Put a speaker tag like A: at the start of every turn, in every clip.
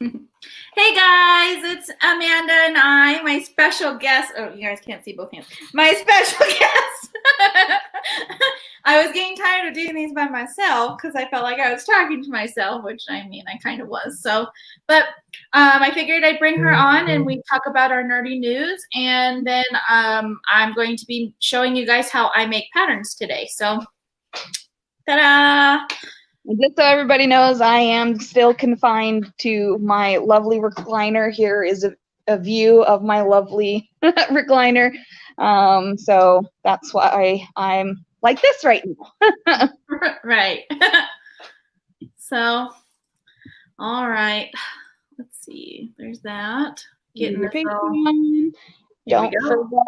A: Hey guys, it's Amanda and my special guest. Oh, you guys can't see both hands. My special guest. I was getting tired of doing these by myself because I felt like I was talking to myself, which I mean, I kind of was. But I figured I'd bring her on and we talk about our nerdy news. And then I'm going to be showing you guys how I make patterns today. So, ta-da!
B: Just so everybody knows, I am still confined to my lovely recliner. Here is a view of my lovely recliner. So that's why I'm like this right now.
A: Right. So, all right. Let's see. There's that.
B: Getting
A: Getting
B: your
A: this all.
B: Patreon. Don't forget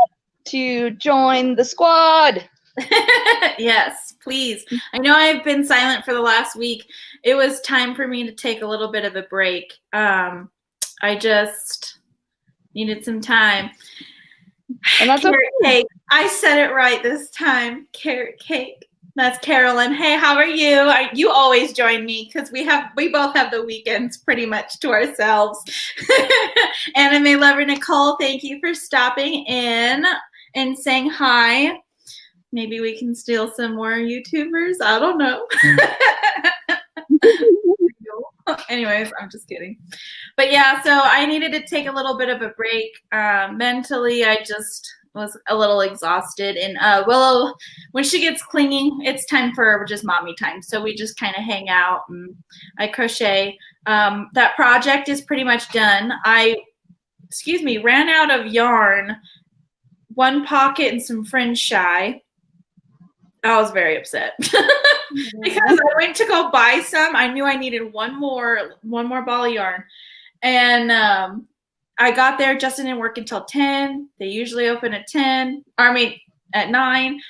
B: to join the squad.
A: Yes, please. I know I've been silent for the last week. It was time for me to take a little bit of a break. I just needed some time.
B: And that's
A: Carrot
B: okay.
A: cake. I said it right this time. Carrot cake. That's Carolyn. Hey, how are you? You always join me because we both have the weekends pretty much to ourselves. Anime lover Nicole, thank you for stopping in and saying hi. Maybe we can steal some more YouTubers. I don't know. Anyways, I'm just kidding. But yeah, so I needed to take a little bit of a break. Mentally, I just was a little exhausted. And Willow, when she gets clingy, it's time for just mommy time. So we just kind of hang out and I crochet. That project is pretty much done. Ran out of yarn, one pocket and some fringe shy. I was very upset because I went to go buy some. I knew I needed one more ball of yarn, and I got there. Justin didn't work until 10. They usually open at 10. At 9.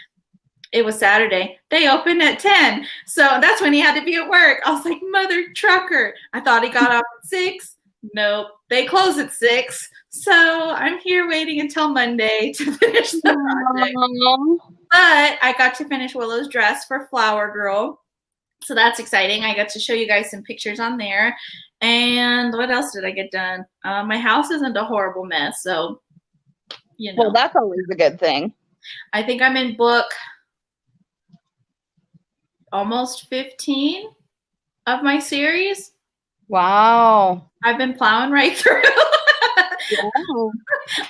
A: It was Saturday. They opened at 10, so that's when he had to be at work. I was like, mother trucker. I thought he got off at 6. Nope, they close at 6. So I'm here waiting until Monday to finish the project. But I got to finish Willow's dress for Flower Girl. So that's exciting. I got to show you guys some pictures on there. And what else did I get done? My house isn't a horrible mess. So,
B: Well, that's always a good thing.
A: I think I'm in book almost 15 of my series.
B: Wow.
A: I've been plowing right through.
B: Wow.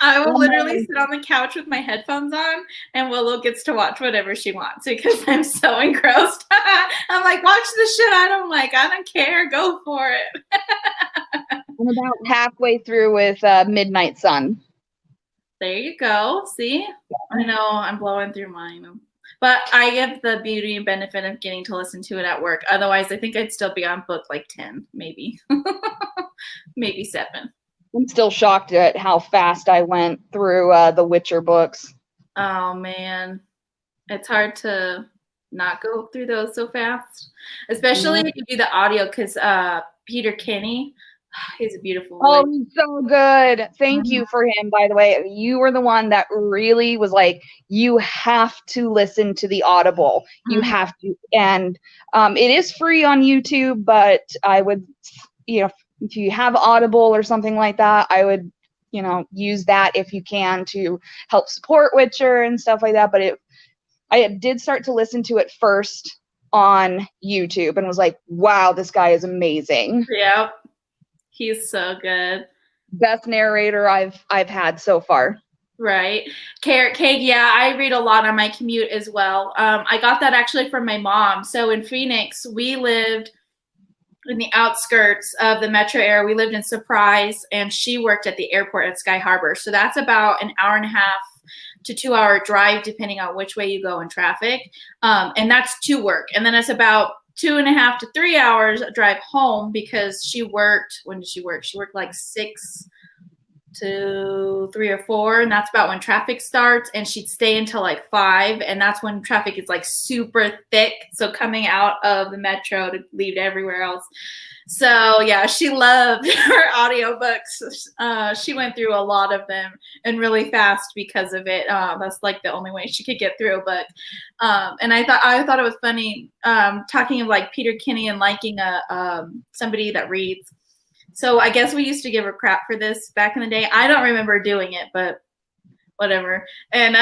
A: I will literally sit on the couch with my headphones on, and Willow gets to watch whatever she wants because I'm so engrossed. I'm like, watch the shit I don't like. I don't care. Go for it.
B: I'm about halfway through with Midnight Sun.
A: There you go. See? I know I'm blowing through mine. But I have the beauty and benefit of getting to listen to it at work. Otherwise, I think I'd still be on book like 10, maybe. Maybe 7.
B: I'm still shocked at how fast I went through the Witcher books.
A: Oh, man. It's hard to not go through those so fast. Especially if you do the audio because Peter Kinney, he's a beautiful voice.
B: Oh, he's so good. Thank you for him, by the way. You were the one that really was like, you have to listen to the Audible. You have to. And it is free on YouTube, but I would, if you have Audible or something like that, I would, use that if you can to help support Witcher and stuff like that. But I did start to listen to it first on YouTube and was like, wow, this guy is amazing.
A: Yeah, he's so good.
B: Best narrator I've had so far.
A: Right. Carrot cake. Yeah, I read a lot on my commute as well. I got that actually from my mom. So in Phoenix, we lived in the outskirts of the metro area. We lived in Surprise, and she worked at the airport at Sky Harbor. So that's about an hour and a half to 2 hour drive, depending on which way you go in traffic. And that's to work. And then it's about 2.5 to 3 hours drive home because she worked. When did she work? She worked like 6 to 3 or 4, and that's about when traffic starts, and she'd stay until like 5, and that's when traffic is like super thick, so coming out of the metro to leave to everywhere else. So yeah, she loved her audiobooks. She went through a lot of them and really fast because of it. That's like the only way she could get through a book. And I thought it was funny talking of like Peter Kinney and liking somebody that reads. So I guess we used to give her crap for this back in the day. I don't remember doing it, but whatever. And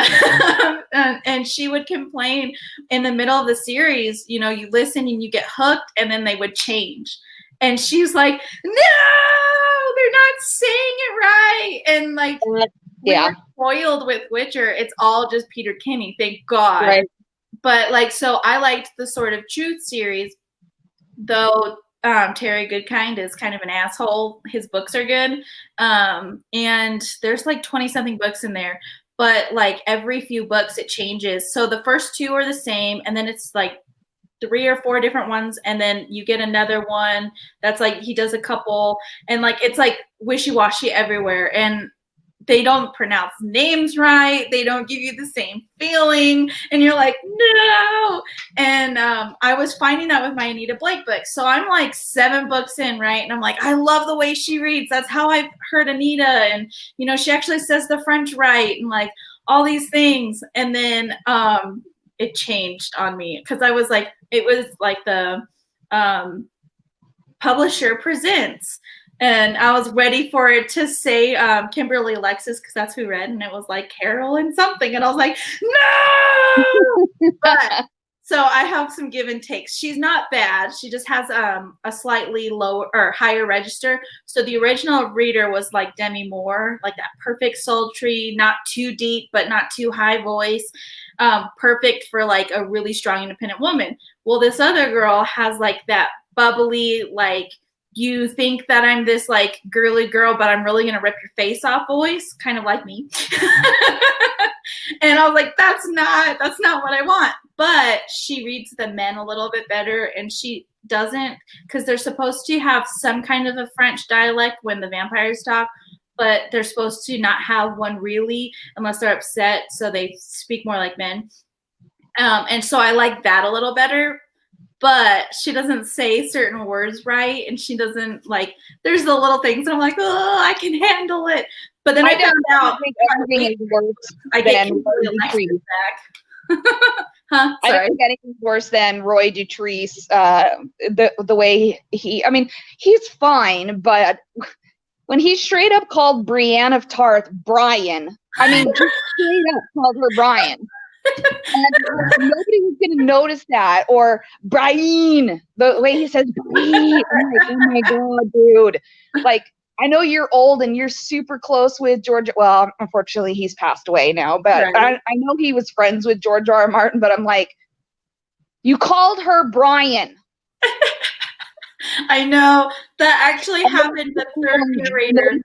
A: and she would complain in the middle of the series. You know, you listen and you get hooked, and then they would change. And she's like, "No, they're not saying it right." And like, we were spoiled with Witcher. It's all just Peter Kinney, thank God.
B: Right.
A: But like, so I liked the Sword of Truth series, though. Terry Goodkind is kind of an asshole. His books are good. And there's like 20 something books in there, but like every few books it changes. So the first two are the same, and then it's like 3 or 4 different ones, and then you get another one that's like he does a couple, and like it's like wishy-washy everywhere, and they don't pronounce names right, they don't give you the same feeling, and you're like, no. And I was finding that with my Anita Blake books. So I'm like 7 books in, right? And I'm like, I love the way she reads. That's how I've heard Anita, and you know, she actually says the French right, and like all these things. And then it changed on me, because I was like, it was like the publisher presents, and I was ready for it to say Kimberly Alexis, because that's who read, and it was like Carol and something, and I was like, no. But so I have some give and takes. She's not bad. She just has a slightly lower or higher register. So the original reader was like Demi Moore, like that perfect sultry, not too deep but not too high voice, perfect for like a really strong independent woman. Well, this other girl has like that bubbly, like, you think that I'm this like girly girl, but I'm really gonna rip your face off voice, kind of like me. And I was like, that's not what I want. But she reads the men a little bit better, and she doesn't, because they're supposed to have some kind of a French dialect when the vampires talk, but they're supposed to not have one really unless they're upset, so they speak more like men. And so I like that a little better. But she doesn't say certain words right, and she doesn't, like, there's the little things, and I'm like, oh, I can handle it. But then I found out
B: everything is worse
A: I get
B: than Roy Dutrice.
A: Back. Huh? Sorry.
B: I don't think anything's worse than Roy Dutrice. The way he, I mean, he's fine, but when he straight up called Brienne of Tarth Brian, I mean, just straight up called her Brian. And nobody was going to notice that. Or Brian, the way he says Brian. I'm like, oh my God, dude. Like, I know you're old and you're super close with George. Well, unfortunately, he's passed away now. But right. I know he was friends with George R. R. Martin. But I'm like, you called her Brian.
A: I know. That actually happened the third narrator.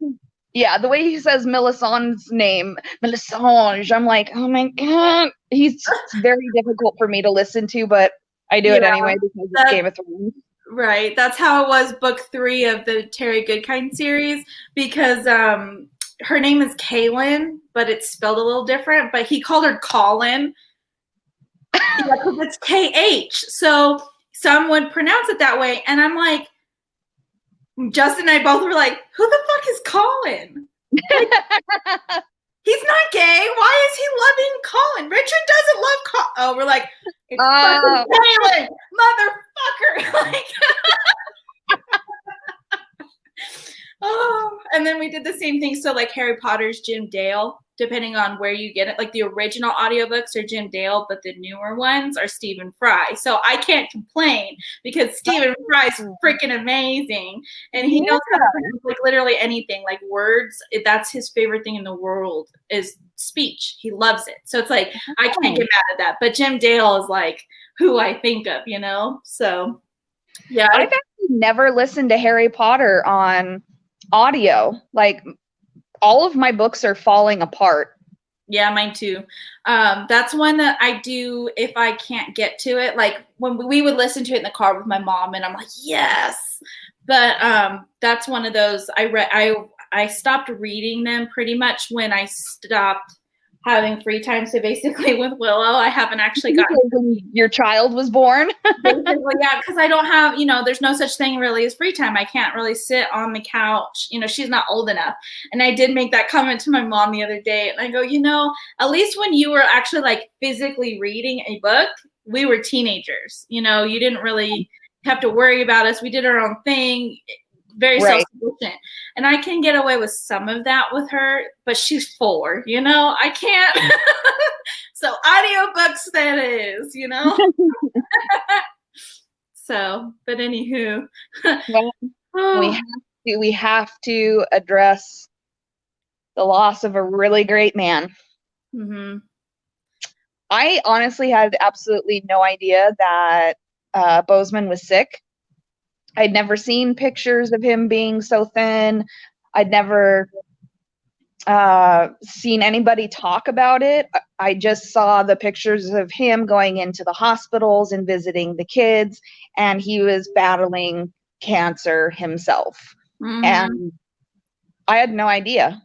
B: Yeah, the way he says Melisandre's name, Melisandre, I'm like, oh my God. It's very difficult for me to listen to, but I do it anyway because it's Game of Thrones.
A: Right. That's how it was book 3 of the Terry Goodkind series, because her name is Kaylin, but it's spelled a little different. But he called her Colin. Yeah, because it's KH. So some would pronounce it that way. And I'm like, Justin and I both were like, who the fuck is Colin? Like, he's not gay. Why is he loving Colin? Richard doesn't love Colin. Oh, we're like, it's fucking Kaylin, motherfucker. Like, oh, and then we did the same thing. So like Harry Potter's Jim Dale, depending on where you get it. Like the original audiobooks are Jim Dale, but the newer ones are Stephen Fry. So I can't complain because Stephen Fry's freaking amazing. And he knows how to pronounce like literally anything, like words. That's his favorite thing in the world is speech. He loves it. So it's like, I can't get mad at that. But Jim Dale is like who I think of, you know? So yeah.
B: I've actually never listened to Harry Potter on audio. Like, all of my books are falling apart.
A: Yeah, mine too. That's one that I do if I can't get to it. Like when we would listen to it in the car with my mom, and I'm like, yes. But that's one of those. I stopped reading them pretty much when I stopped having free time. So basically with Willow, I haven't actually gotten
B: when your child was born.
A: Basically, yeah, because I don't have, there's no such thing really as free time. I can't really sit on the couch. She's not old enough. And I did make that comment to my mom the other day. And I go, at least when you were actually like physically reading a book, we were teenagers. You didn't really have to worry about us. We did our own thing. very
B: Right.
A: self-sufficient. And I can get away with some of that with her, but she's 4, you know? I can't. So audiobooks that is, you know? So, but anywho.
B: Well,
A: Oh.
B: we have to address the loss of a really great man.
A: Mhm.
B: I honestly had absolutely no idea that Bozeman was sick. I'd never seen pictures of him being so thin. I'd never seen anybody talk about it. I just saw the pictures of him going into the hospitals and visiting the kids, and he was battling cancer himself.
A: Mhm.
B: And I had no idea.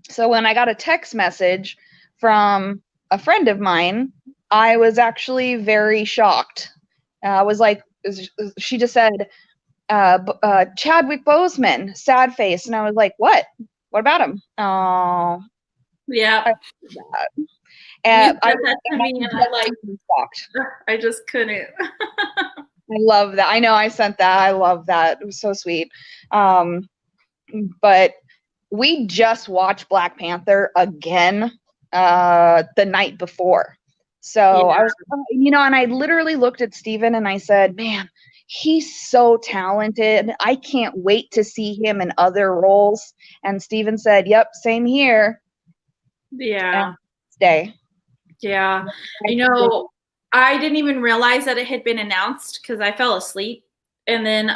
B: So when I got a text message from a friend of mine, I was actually very shocked. I was like, she just said, Chadwick Boseman, sad face. And I was like, what? What about him? Oh,
A: Yeah. You
B: and
A: said that to me, and I like,
B: shocked.
A: I just couldn't.
B: I love that. I know I sent that. I love that. It was so sweet. But we just watched Black Panther again the night before. So
A: Yeah.
B: I was, and I literally looked at Steven and I said, man, he's so talented. I can't wait to see him in other roles. And Steven said, yep, same here.
A: Yeah.
B: And stay.
A: Yeah. You know, I didn't even realize that it had been announced because I fell asleep. And then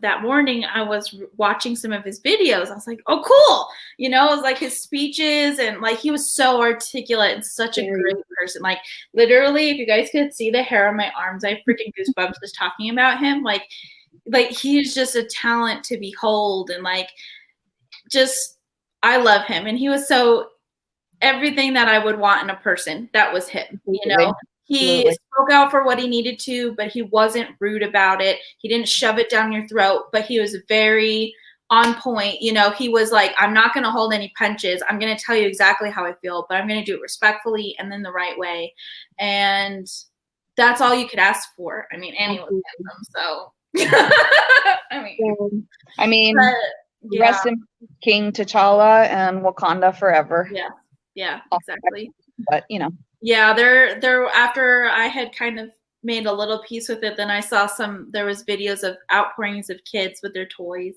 A: that morning I was watching some of his videos. I was like, oh, cool. You know, it was like his speeches, and like he was so articulate and such a great person. Like literally, if you guys could see the hair on my arms, I freaking goosebumps just talking about him. Like he's just a talent to behold, and like just I love him. And he was so everything that I would want in a person. That was him, you know. He spoke out for what he needed to, but he wasn't rude about it. He didn't shove it down your throat, but he was very on point. You know, he was like, I'm not going to hold any punches. I'm going to tell you exactly how I feel, but I'm going to do it respectfully and then the right way. And that's all you could ask for. I mean, Annie was handsome, so.
B: I mean,
A: but, yeah.
B: Rest in King T'Challa and Wakanda forever.
A: Yeah, exactly.
B: But, you know.
A: Yeah, there after I had kind of made a little piece with it, then I saw there was videos of outpourings of kids with their toys.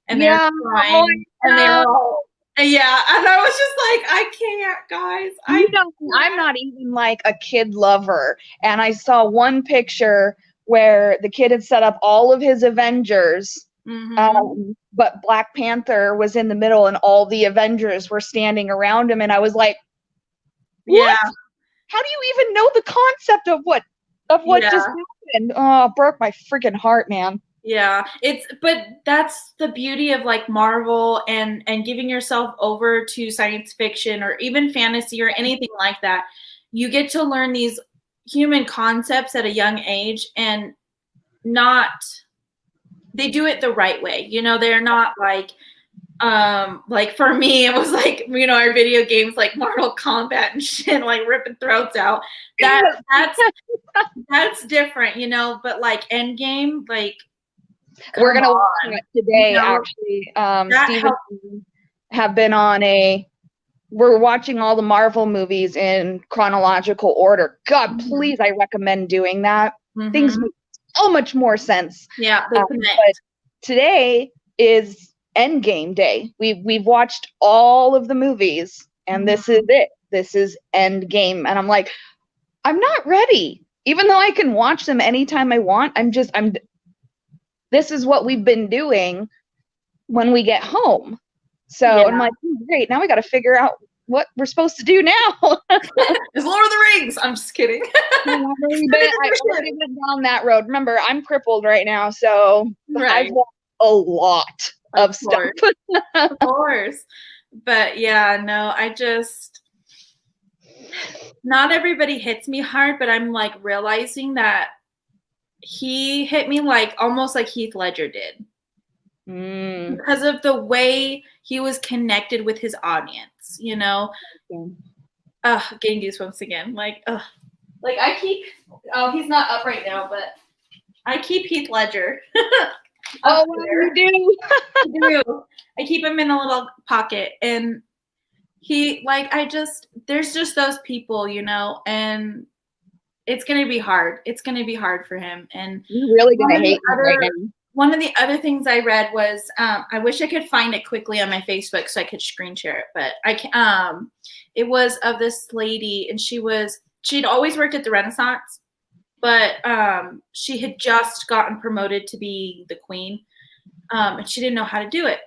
A: And they're crying. And they're all, yeah, and I was just like, I can't, guys.
B: I'm not even like a kid lover. And I saw one picture where the kid had set up all of his Avengers.
A: Mm-hmm.
B: But Black Panther was in the middle and all the Avengers were standing around him. And I was like, what? Yeah. How do you even know the concept of what just happened? Oh, it broke my freaking heart, man.
A: Yeah, but that's the beauty of like Marvel and giving yourself over to science fiction or even fantasy or anything like that. You get to learn these human concepts at a young age, and they do it the right way. You know, they're not like for me, it was like, you know, our video games like Mortal Kombat and shit, like ripping throats out. That's different, you know, but like Endgame, like
B: we're gonna watch it today, you know, actually. Steven have been on we're watching all the Marvel movies in chronological order. God, please, I recommend doing that. Mm-hmm. Things make so much more sense.
A: Yeah,
B: but today is Endgame day. We've watched all of the movies, and this is it. This is Endgame, and I'm like, I'm not ready. Even though I can watch them anytime I want, this is what we've been doing when we get home. So I'm like, great, now we got to figure out what we're supposed to do now.
A: It's Lord of the Rings. I'm just kidding.
B: I already went down that road. Remember, I'm crippled right now, so I've watched a lot of stuff.
A: Of course. But yeah, no, not everybody hits me hard, but I'm like realizing that he hit me like almost like Heath Ledger did. Because of the way he was connected with his audience, you know. Getting goosebumps again. Like I keep he's not up right now, but I keep Heath Ledger.
B: Oh,
A: up
B: wow,
A: there.
B: you
A: I do. I keep him in a little pocket, and he like there's just those people, and it's gonna be hard. It's gonna be hard for him. And
B: You're really
A: one
B: gonna
A: of the
B: hate me right
A: other
B: now.
A: one of the other things I read was I wish I could find it quickly on my Facebook so I could screen share it, but I can. It was of this lady, and she'd always worked at the Renaissance, but she had just gotten promoted to be the queen, and she didn't know how to do it.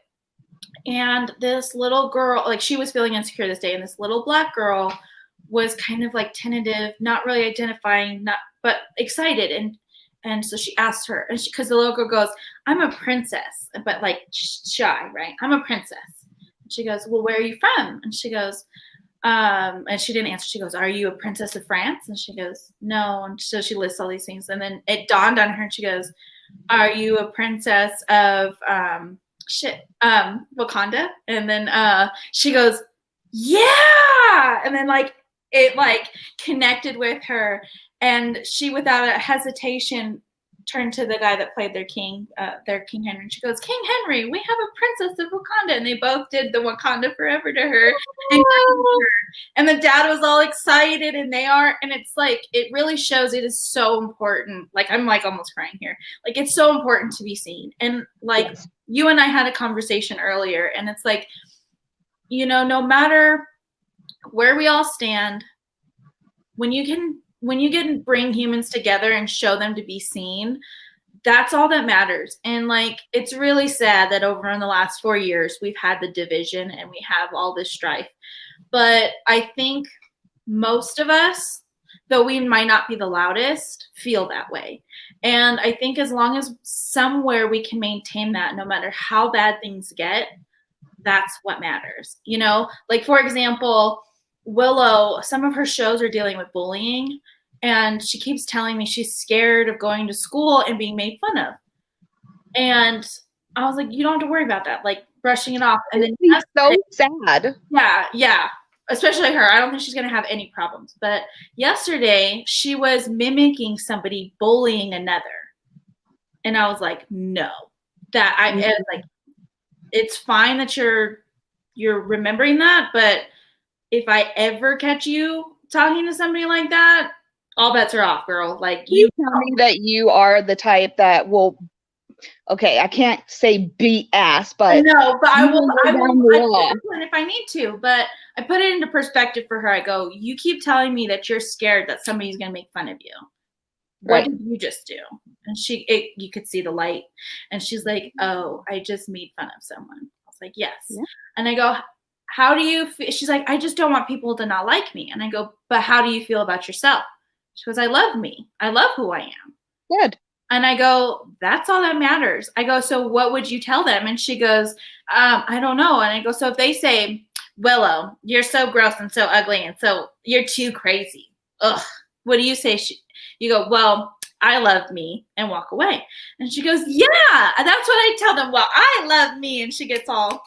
A: And this little girl, like she was feeling insecure this day, and this little black girl was kind of like tentative, not really identifying, not but excited, and so she asked her, and because the little girl goes, "I'm a princess," but like shy, right? "I'm a princess." And she goes, "Well, where are you from?" And she goes, and she didn't answer. She goes, "Are you a princess of France?" And she goes, "No." And so she lists all these things, and then it dawned on her, and she goes, "Are you a princess of Wakanda?" And then she goes, "Yeah." And then like it like connected with her, and she without a hesitation turned to the guy that played their King Henry, and she goes, "King Henry, we have a princess of Wakanda." And they both did the Wakanda Forever to her, and the dad was all excited, and it's like it really shows it is so important. Like I'm like almost crying here. Like it's so important to be seen. And like
B: Yes.
A: you and I had a conversation earlier, and it's like, no matter where we all stand, when you can bring humans together and show them to be seen, that's all that matters. And like it's really sad that over in the last 4 years we've had the division and we have all this strife. But I think most of us, though we might not be the loudest, feel that way. And I think as long as somewhere we can maintain that, no matter how bad things get, that's what matters. Like for example, Willow, some of her shows are dealing with bullying, and she keeps telling me she's scared of going to school and being made fun of. And I was like, you don't have to worry about that, like brushing it off. And then
B: It's so sad.
A: yeah, especially her. I don't think she's going to have any problems. But yesterday, she was mimicking somebody bullying another. And I was like, no. Like, it's fine that you're remembering that, but if I ever catch you talking to somebody like that, all bets are off, girl. Like
B: you tell me that you are the type that will. Okay, I can't say beat ass, but
A: no, but I will
B: law.
A: if I need to. But I put it into perspective for her. I go, you keep telling me that you're scared that somebody's gonna make fun of you. What did you just do? And you could see the light, and she's like, "Oh, I just made fun of someone." I was like, "Yes," and I go, "How do you feel?" She's like, "I just don't want people to not like me." And I go, "But how do you feel about yourself?" She goes, "I love me. I love who I am."
B: Good.
A: And I go, "That's all that matters." I go, "So what would you tell them?" And she goes, "I don't know." And I go, "So if they say, Willow, you're so gross and so ugly and so you're too crazy. Ugh. What do you say?" You go, "Well, I love me," and walk away. And she goes, "Yeah, that's what I tell them. Well, I love me." And she gets all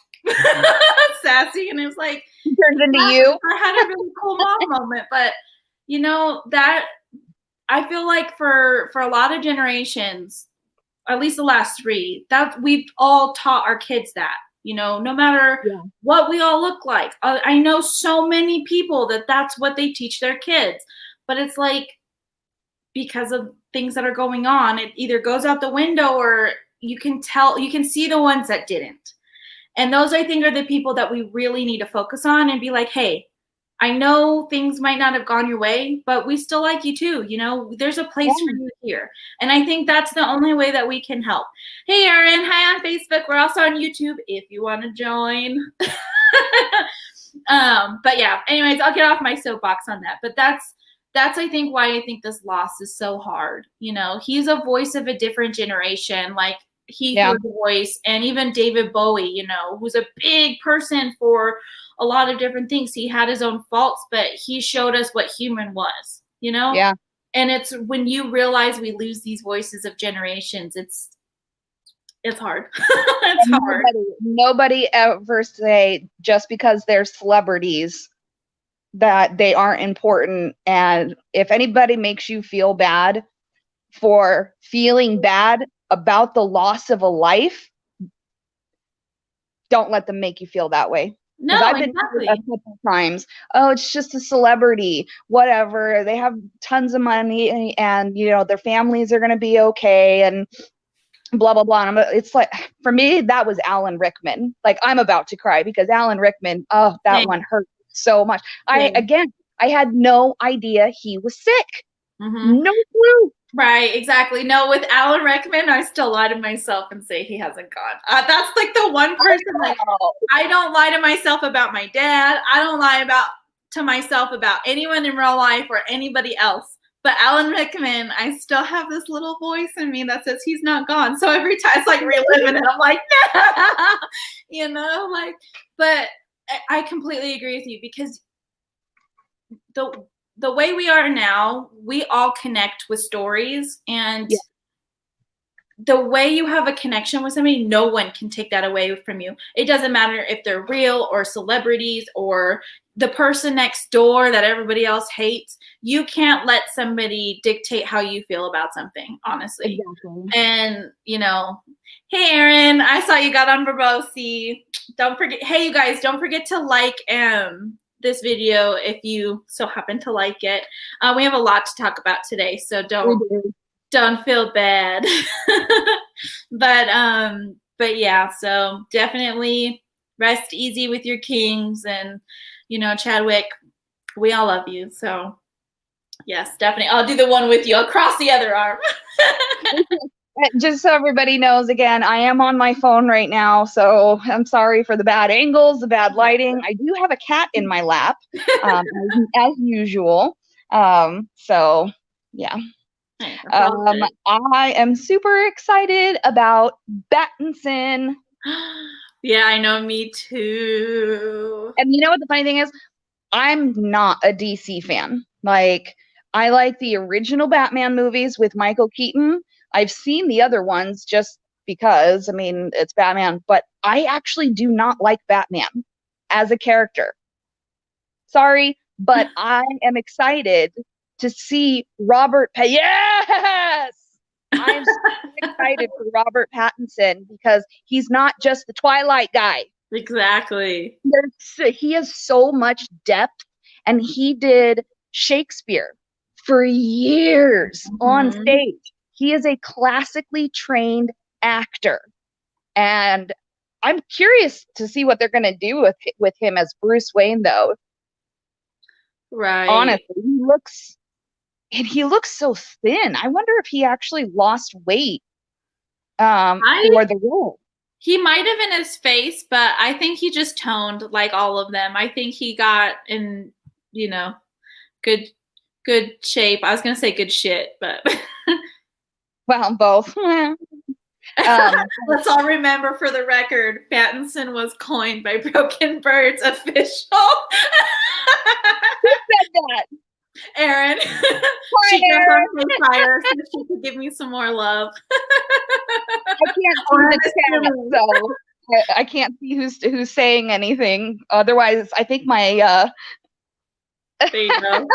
A: sassy, and it's like,
B: turns into you.
A: I had a really cool mom moment, but that I feel like for a lot of generations, at least the last 3, that we've all taught our kids that, no matter what we all look like. I know so many people that's what they teach their kids, but it's like, because of things that are going on, it either goes out the window, or you can see the ones that didn't. And those, I think, are the people that we really need to focus on and be like, hey, I know things might not have gone your way, but we still like you too. There's a place for you here. And I think that's the only way that we can help. Hey, Erin, hi on Facebook. We're also on YouTube if you want to join. But yeah, anyways, I'll get off my soapbox on that. But that's I think why I think this loss is so hard. He's a voice of a different generation. Like he was a voice, and even David Bowie, who's a big person for a lot of different things. He had his own faults, but he showed us what human was,
B: Yeah.
A: And it's when you realize we lose these voices of generations, it's hard. It's hard.
B: Nobody ever say just because they're celebrities that they aren't important. And if anybody makes you feel bad for feeling bad, about the loss of a life, don't let them make you feel that way. Because
A: No,
B: I've been told a
A: exactly.
B: couple times, oh, it's just a celebrity, whatever. They have tons of money, and you know their families are going to be okay, and blah blah blah. And it's like, for me, that was Alan Rickman. Like, I'm about to cry because Alan Rickman. Oh, that
A: Same,
B: one hurt so much.
A: same.
B: I had no idea he was sick.
A: Hmm.
B: No clue.
A: Right, exactly. No, with Alan Rickman, I still lie to myself and say he hasn't gone. That's like the one person, like,
B: Oh,
A: I don't lie to myself about my dad. I don't lie to myself about anyone in real life or anybody else. But Alan Rickman, I still have this little voice in me that says he's not gone. So every time it's like reliving it, I'm like, no, like, but I completely agree with you because the way we are now, we all connect with stories, and
B: yeah,
A: the way you have a connection with somebody, no one can take that away from you. It doesn't matter if they're real or celebrities or the person next door that everybody else hates. You can't let somebody dictate how you feel about something, honestly.
B: exactly.
A: And, hey, Aaron, I saw you got on Verbosi. Don't forget, hey, you guys, don't forget to like this video if you so happen to like it. We have a lot to talk about today, so don't feel bad. But yeah, so definitely rest easy with your kings, and Chadwick, we all love you. So yes, definitely. I'll do the one with you. I'll cross the other arm.
B: Just so everybody knows, again, I am on my phone right now, so I'm sorry for the bad angles, the bad lighting. I do have a cat in my lap, as usual. So yeah. I am super excited about Battinson.
A: Yeah, I know, me too.
B: And you know what the funny thing is? I'm not a DC fan. Like, I like the original Batman movies with Michael Keaton. I've seen the other ones just because, I mean, it's Batman, but I actually do not like Batman as a character. Sorry, but I am excited to see Robert Yes! I'm so excited for Robert Pattinson because he's not just the Twilight guy.
A: Exactly.
B: He has so much depth, and he did Shakespeare for years on stage. He is a classically trained actor, and I'm curious to see what they're going to do with him as Bruce Wayne, though.
A: Right.
B: Honestly, he looks so thin. I wonder if he actually lost weight for the role.
A: He might have in his face, but I think he just toned like all of them. I think he got in, good shape. I was gonna say good shit, but
B: well, both.
A: Let's all remember, for the record, Pattinson was coined by Broken Birds official.
B: Who said that?
A: Aaron. She jumped on fire so she could give me some more love.
B: I can't see the chat, so I can't see who's saying anything. Otherwise, I think my
A: there you go.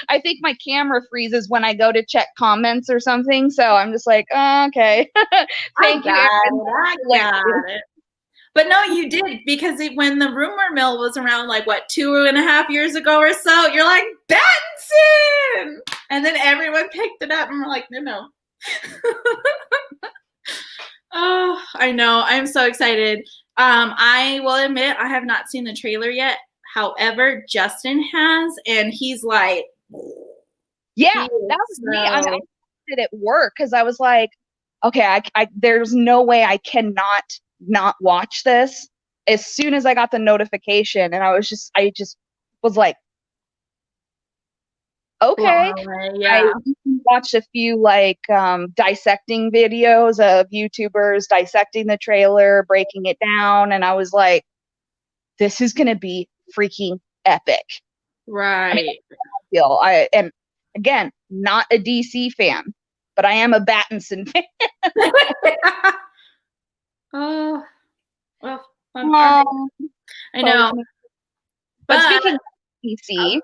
B: I think my camera freezes when I go to check comments or something. So I'm just like, oh, okay. Thank you, Aaron.
A: I got it. But no, you did, because when the rumor mill was around, like, what, 2.5 years ago or so, you're like, Battinson! And then everyone picked it up and we're like, no. Oh, I know. I'm so excited. I will admit I have not seen the trailer yet. However, Justin has, and he's like,
B: yeah, that was me. I did it work because I was like, okay, I there's no way I cannot not watch this. As soon as I got the notification, and I just was like, okay.
A: Yeah.
B: I watched a few dissecting videos of YouTubers dissecting the trailer, breaking it down, and I was like, this is gonna be freaking epic.
A: Right.
B: And again, not a DC fan, but I am a Battinson fan.
A: Oh, well, I know.
B: But speaking of DC,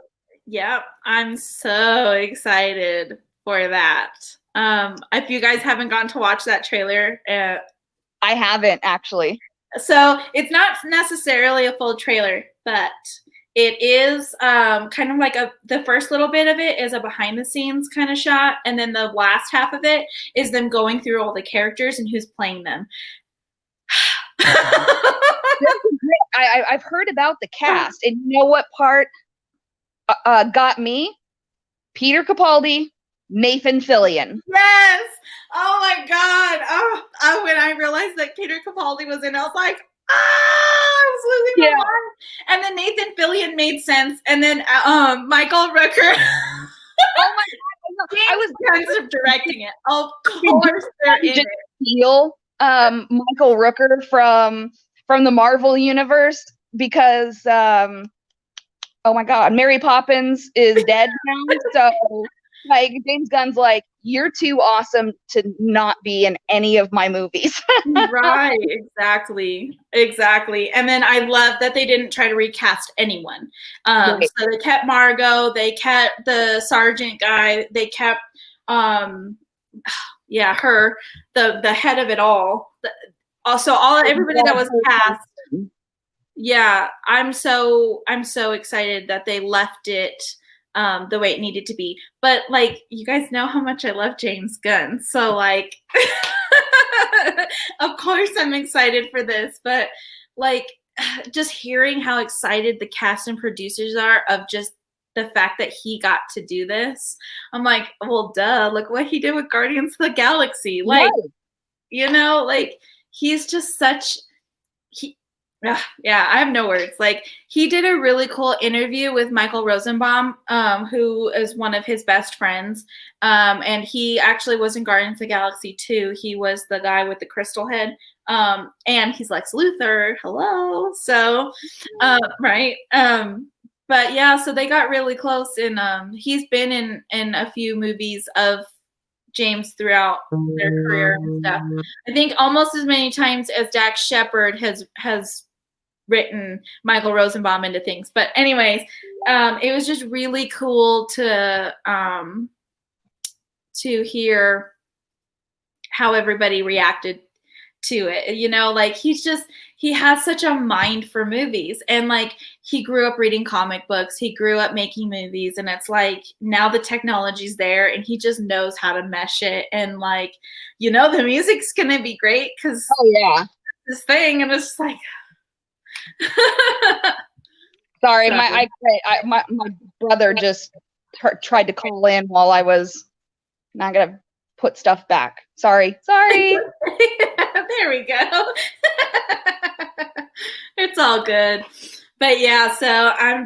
A: yeah, I'm so excited for that. If you guys haven't gone to watch that trailer,
B: I haven't actually.
A: so it's not necessarily a full trailer, but it is kind of like the first little bit of it is a behind the scenes kind of shot, and then the last half of it is them going through all the characters and who's playing them.
B: I've heard about the cast, and you know what part got me? Peter Capaldi, Nathan Fillion.
A: Yes. Oh my God. When I realized that Peter Capaldi was in, I was like, I was losing my mind. And then Nathan Fillion made sense, and then Michael Rooker.
B: Oh my God! I was
A: kind of directing it. Of course, they're in it.
B: Feel Michael Rooker from the Marvel universe because oh my God, Mary Poppins is dead now, so like James Gunn's like, you're too awesome to not be in any of my movies.
A: Right, exactly. And then I love that they didn't try to recast anyone.
B: Right.
A: So they kept Margot, they kept the sergeant guy, they kept her, the head of it all. Also, everybody that was cast. Yeah, I'm so excited that they left it the way it needed to be. But like, you guys know how much I love James Gunn, so like, of course I'm excited for this. But like, just hearing how excited the cast and producers are of just the fact that he got to do this, I'm like, well, duh! Look what he did with Guardians of the Galaxy. Like, like he's just such. Yeah, I have no words. Like, he did a really cool interview with Michael Rosenbaum, who is one of his best friends. And he actually was in Guardians of the Galaxy 2. He was the guy with the crystal head. And he's Lex Luthor. Hello. So, right. But yeah, so they got really close, and he's been in a few movies of James throughout their career and stuff. I think almost as many times as Dax Shepard has written Michael Rosenbaum into things. But anyways, it was just really cool to hear how everybody reacted to it. Like, he has such a mind for movies, and like, he grew up reading comic books, he grew up making movies, and it's like, now the technology's there and he just knows how to mesh it, and like, the music's gonna be great because this thing, and it's just like
B: sorry, my brother just tried to call in while I was not gonna put stuff back. Sorry.
A: There we go. It's all good. But yeah, so I'm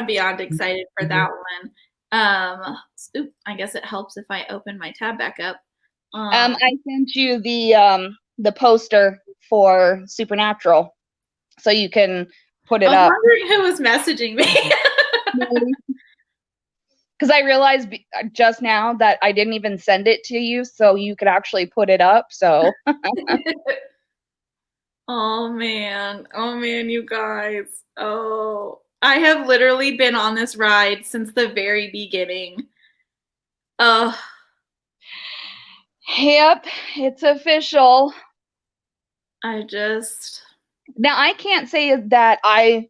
A: beyond excited for that one. I guess it helps if I open my tab back up.
B: I sent you the poster for Supernatural, so you can put it up.
A: I'm wondering who was messaging me.
B: Because I realized just now that I didn't even send it to you, so you could actually put it up. So.
A: Oh man, you guys. Oh, I have literally been on this ride since the very beginning. Oh.
B: Yep, it's official.
A: Now,
B: I can't say that I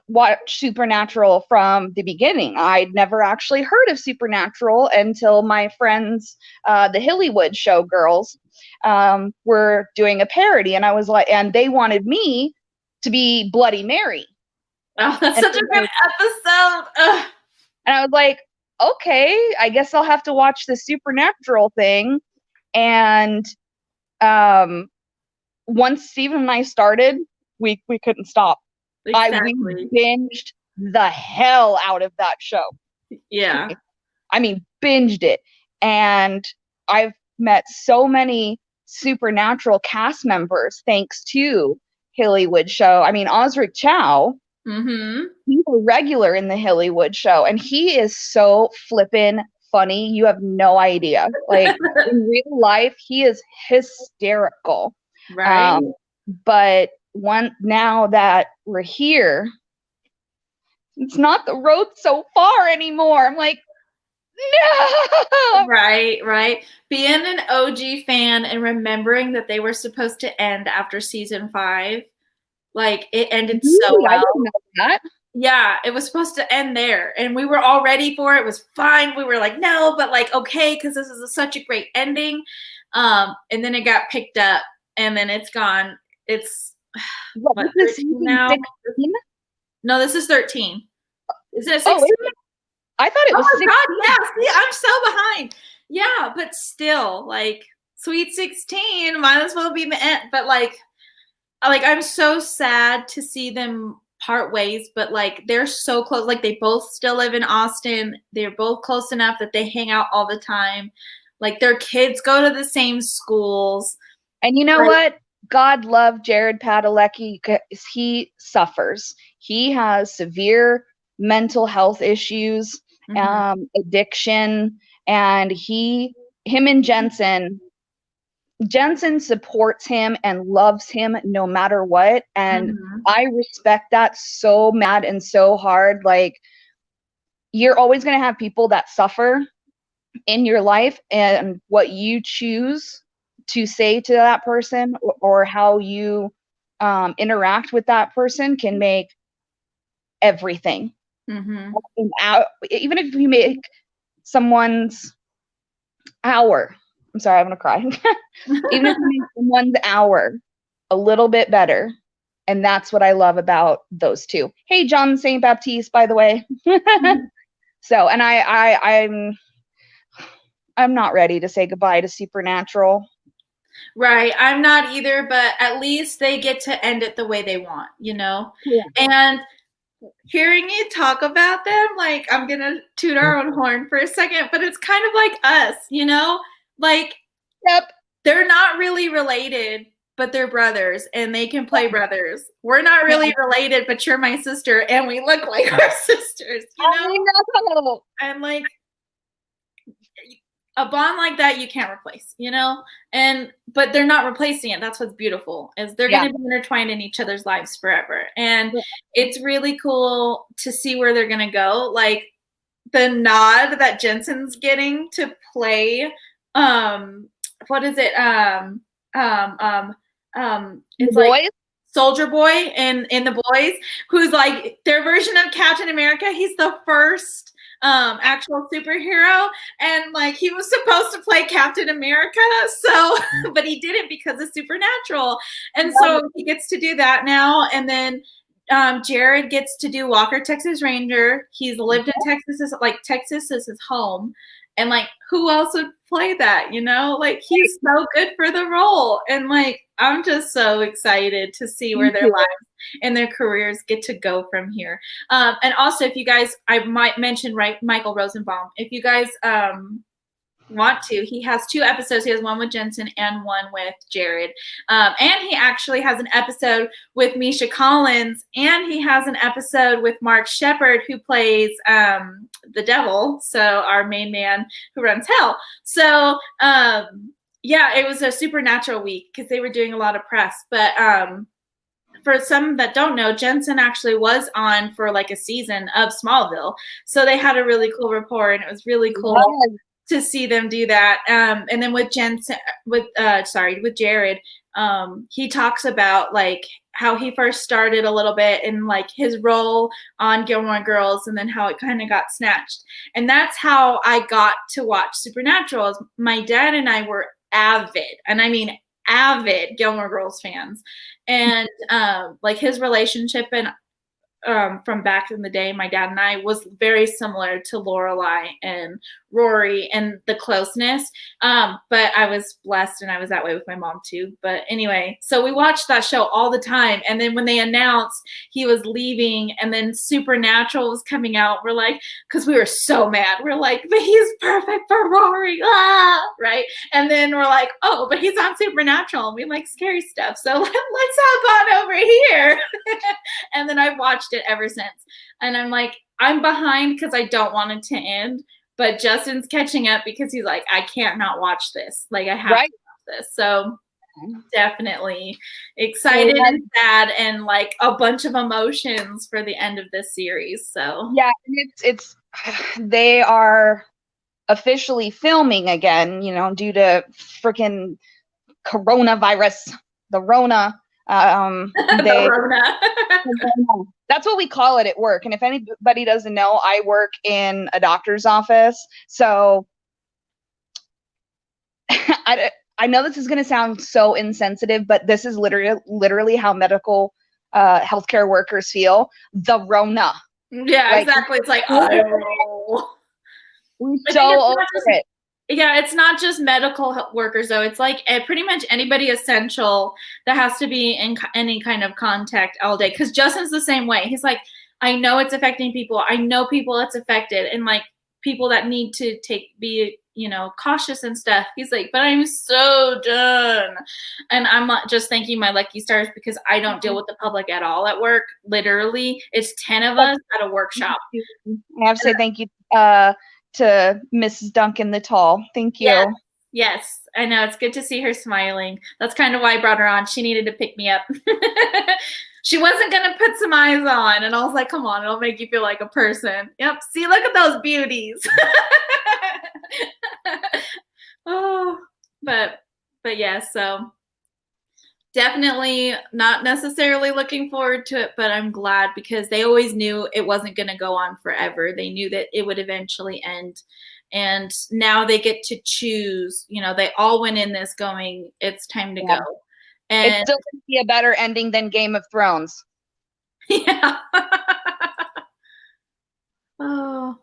B: watched Supernatural from the beginning. I'd never actually heard of Supernatural until my friends, the Hillywood show girls, were doing a parody, and I was like, and they wanted me to be Bloody Mary.
A: Oh, that's such a good episode. Ugh.
B: And I was like, okay, I guess I'll have to watch the Supernatural thing. And once Steven and I started, we couldn't stop.
A: Exactly.
B: We binged the hell out of that show.
A: Yeah.
B: I mean, binged it. And I've met so many Supernatural cast members thanks to Hillywood show. I mean, Osric Chow, he's a regular in the Hillywood show, and he is so flippin' funny. You have no idea. Like, in real life, he is hysterical.
A: Right.
B: But now that we're here, it's not the road so far anymore. I'm like, No.
A: Right. Being an OG fan and remembering that they were supposed to end after season 5, like it ended so
B: Really? I
A: well.
B: didn't know that.
A: Yeah, it was supposed to end there, and we were all ready for it. It was fine. We were like, no, but like, okay, because this is such a great ending. And then it got picked up, and then it's gone. It's
B: What,
A: what,
B: this is
A: 13
B: season
A: now?
B: 16?
A: No, this is 13. Isn't it
B: Oh,
A: 16?
B: is it? I thought it was
A: Oh my
B: 16.
A: God, yeah. See, I'm so behind. Yeah, but still, like, Sweet 16 might as well be the end. But like I'm so sad to see them part ways, but like they're so close. Like they both still live in Austin. They're both close enough that they hang out all the time. Like their kids go to the same schools.
B: And you know what? God love Jared Padalecki because he suffers. He has severe mental health issues, addiction, and him and Jensen supports him and loves him no matter what. And I respect that so mad and so hard. Like, you're always going to have people that suffer in your life, and what you choose to say to that person or how you interact with that person can make everything. Even if you make someone's hour, I'm sorry, I'm gonna cry. Even if you make someone's hour a little bit better, and that's what I love about those two. Hey, John St. Baptiste, by the way. So, and I'm not ready to say goodbye to Supernatural.
A: Right. I'm not either, but at least they get to end it the way they want, you know?
B: Yeah.
A: And hearing you talk about them, like, I'm going to toot our own horn for a second, but it's kind of like us, you know? Like,
B: yep,
A: they're not really related, but they're brothers and they can play brothers. We're not really related, but you're my sister and we look like our sisters, you know?
B: I know.
A: And like, a bond like that you can't replace, you know? But they're not replacing it. That's what's beautiful, is they're going to be intertwined in each other's lives forever. And it's really cool to see where they're going to go. Like the nod that Jensen's getting to play, what is it? It's like Soldier Boy in The Boys, who's like their version of Captain America. He's the first actual superhero, and like he was supposed to play Captain America, so but he didn't because of Supernatural, and so he gets to do that now. And then Jared gets to do Walker, Texas Ranger. He's lived in Texas, like Texas is his home, and like who else would play that, you know? Like he's so good for the role, and like I'm just so excited to see where their lives and their careers get to go from here. And also, if you guys, I might mention Michael Rosenbaum. If you guys want to, he has 2 episodes. He has one with Jensen and one with Jared. And he actually has an episode with Misha Collins, and he has an episode with Mark Shepard, who plays the devil, so our main man who runs hell. So yeah, it was a Supernatural week because they were doing a lot of press. But for some that don't know, Jensen actually was on for like a season of Smallville. So they had a really cool rapport, and it was really cool to see them do that. And then with Jensen, with Jared, he talks about like how he first started a little bit and like his role on Gilmore Girls, and then how it kind of got snatched. And that's how I got to watch Supernatural. My dad and I were avid, and I mean avid Gilmore Girls fans, and like his relationship and from back in the day, my dad and I, was very similar to Lorelai and Rory and the closeness. But I was blessed, and I was that way with my mom too. But anyway, so we watched that show all the time. And then when they announced he was leaving and then Supernatural was coming out, we're like, because we were so mad. We're like, but he's perfect for Rory. Right? And then we're like, oh, but he's on Supernatural and we like scary stuff. So let's hop on over here. And then I've watched it ever since. And I'm like, I'm behind because I don't want it to end. But Justin's catching up because he's like, I can't not watch this. Like, I have to watch this. So definitely excited and sad and like a bunch of emotions for the end of this series. So
B: yeah, and it's they are officially filming again, due to freaking coronavirus, the Rona. They
A: The Rona.
B: That's what we call it at work. And if anybody doesn't know, I work in a doctor's office. So I know this is going to sound so insensitive, but this is literally how medical healthcare workers feel. The Rona.
A: Yeah, exactly. It's like, I roll.
B: We're so over it.
A: Yeah, it's not just medical workers, though. It's like pretty much anybody essential that has to be in any kind of contact all day. Because Justin's the same way. He's like, I know it's affecting people. I know people it's affected. And like people that need to be cautious and stuff. He's like, but I'm so done. And I'm just thanking my lucky stars because I don't deal with the public at all at work. Literally, it's 10 of us at a workshop.
B: I have to say thank you to Mrs. Duncan the Tall. Thank you.
A: Yes, I know. It's good to see her smiling. That's kind of why I brought her on. She needed to pick me up. She wasn't going to put some eyes on. And I was like, come on, it'll make you feel like a person. Yep. See, look at those beauties. Oh, but yeah, so definitely not necessarily looking forward to it, but I'm glad because they always knew it wasn't going to go on forever. They knew that it would eventually end. And now they get to choose, they all went in this going, it's time to go. And
B: it's still going to be a better ending than Game of Thrones.
A: Yeah. Oh.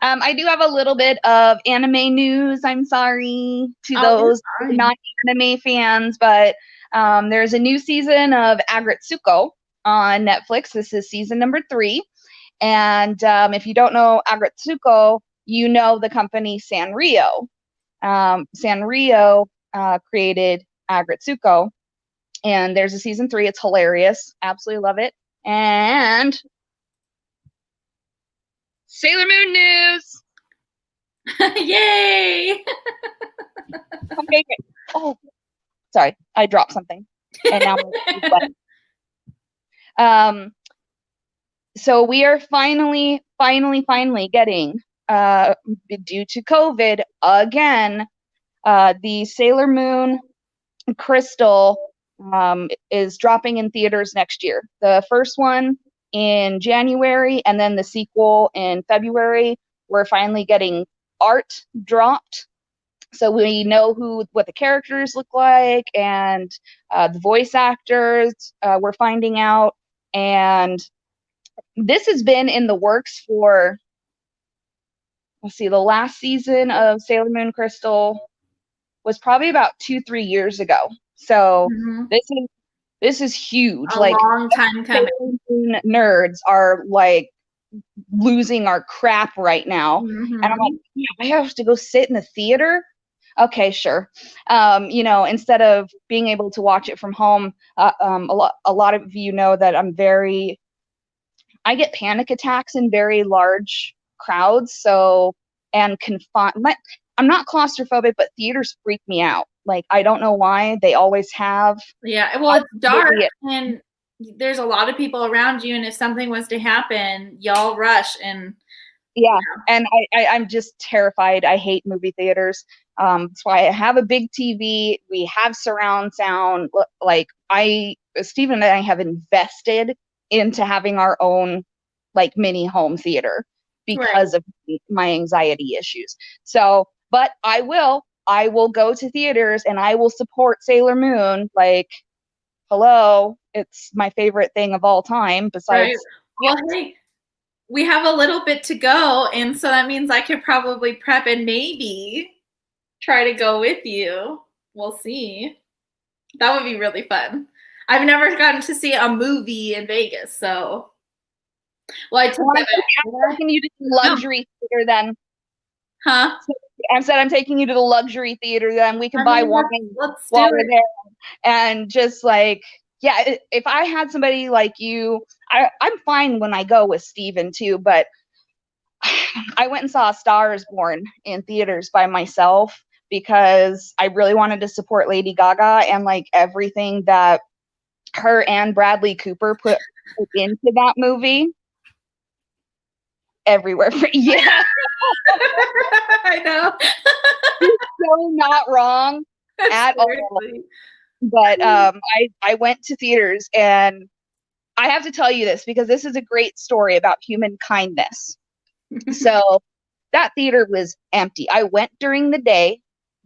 B: I do have a little bit of anime news. I'm sorry to those non-anime fans, but there's a new season of Aggretsuko on Netflix. This is season number 3. And if you don't know Aggretsuko, you know the company Sanrio. Sanrio created Aggretsuko, and there's a season 3. It's hilarious. Absolutely love it. And Sailor Moon news.
A: Yay!
B: Okay. Oh, sorry, I dropped something, and now. So we are finally getting, due to COVID again, the Sailor Moon Crystal is dropping in theaters next year. The first one in January, and then the sequel in February. We're finally getting art dropped, so we know what the characters look like, and the voice actors. We're finding out, and this has been in the works for, the last season of Sailor Moon Crystal was probably about 2-3 years ago. So this is huge.
A: A long time coming.
B: Nerds are like losing our crap right now. And I'm like, I have to go sit in the theater? Okay, sure. Instead of being able to watch it from home, a lot of you know that I get panic attacks in very large crowds. I'm not claustrophobic, but theaters freak me out. Like, I don't know why. They always have.
A: Yeah, well, it's dark, and there's a lot of people around you, and if something was to happen, y'all rush. And
B: and I'm just terrified. I hate movie theaters. That's why I have a big TV. We have surround sound. Like, Stephen and I have invested into having our own like mini home theater because of my anxiety issues. So, but I will go to theaters and I will support Sailor Moon. Like, hello, it's my favorite thing of all time besides.
A: Well, hey, we have a little bit to go, and so that means I could probably prep and maybe try to go with you. We'll see. That would be really fun. I've never gotten to see a movie in Vegas, so. Well,
B: I'm taking you to the luxury theater then.
A: Huh?
B: I said I'm taking you to the luxury theater then. We can buy wine while we're there. And just like, yeah, if I had somebody like you, I'm fine when I go with Steven too, but I went and saw A Star is Born in theaters by myself because I really wanted to support Lady Gaga and like everything that her and Bradley Cooper put into that movie. Everywhere. Yeah.
A: I know.
B: So not wrong at all.
A: Seriously.
B: But I went to theaters, and I have to tell you this because this is a great story about human kindness. So that theater was empty. I went during the day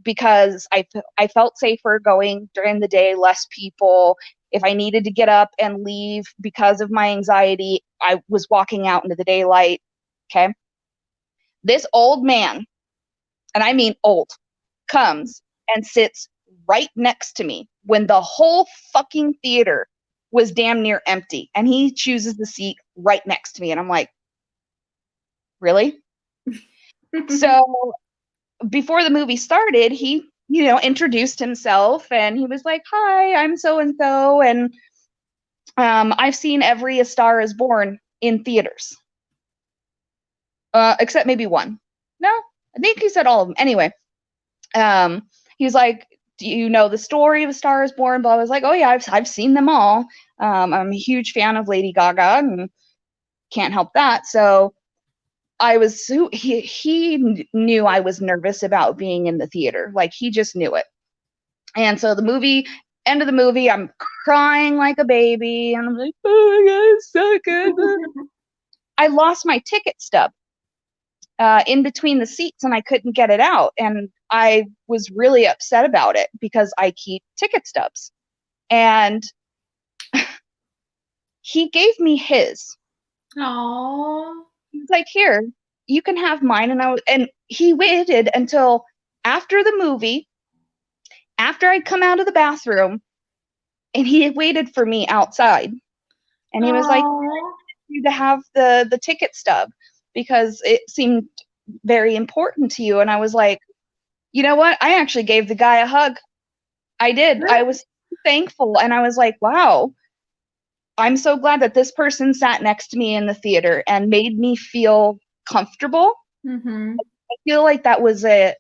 B: because I felt safer going during the day, less people. If I needed to get up and leave because of my anxiety, I was walking out into the daylight. Okay. This old man, and I mean old, comes and sits right next to me when the whole fucking theater was damn near empty. And he chooses the seat right next to me. And I'm like, really? So before the movie started, he, introduced himself, and he was like, "Hi, I'm so and so, and I've seen every A Star Is Born in theaters, except maybe one. No, I think he said all of them. Anyway, he was like, "Do you know the story of A Star Is Born?" But I was like, "Oh yeah, I've seen them all. I'm a huge fan of Lady Gaga, and can't help that." So he knew I was nervous about being in the theater. Like, he just knew it. And so end of the movie, I'm crying like a baby, and I'm like, "Oh my God, it's so good." I lost my ticket stub in between the seats, and I couldn't get it out. And I was really upset about it because I keep ticket stubs. And he gave me his.
A: Aww.
B: He's like, "Here, you can have mine." And he waited until after the movie, after I'd come out of the bathroom, and he had waited for me outside. And he was like,
A: Aww.
B: "You to have the ticket stub because it seemed very important to you." And I was like, "You know what? I actually gave the guy a hug. I did. I was thankful." And I was like, "Wow, I'm so glad that this person sat next to me in the theater and made me feel comfortable."
A: Mm-hmm.
B: I feel like that was a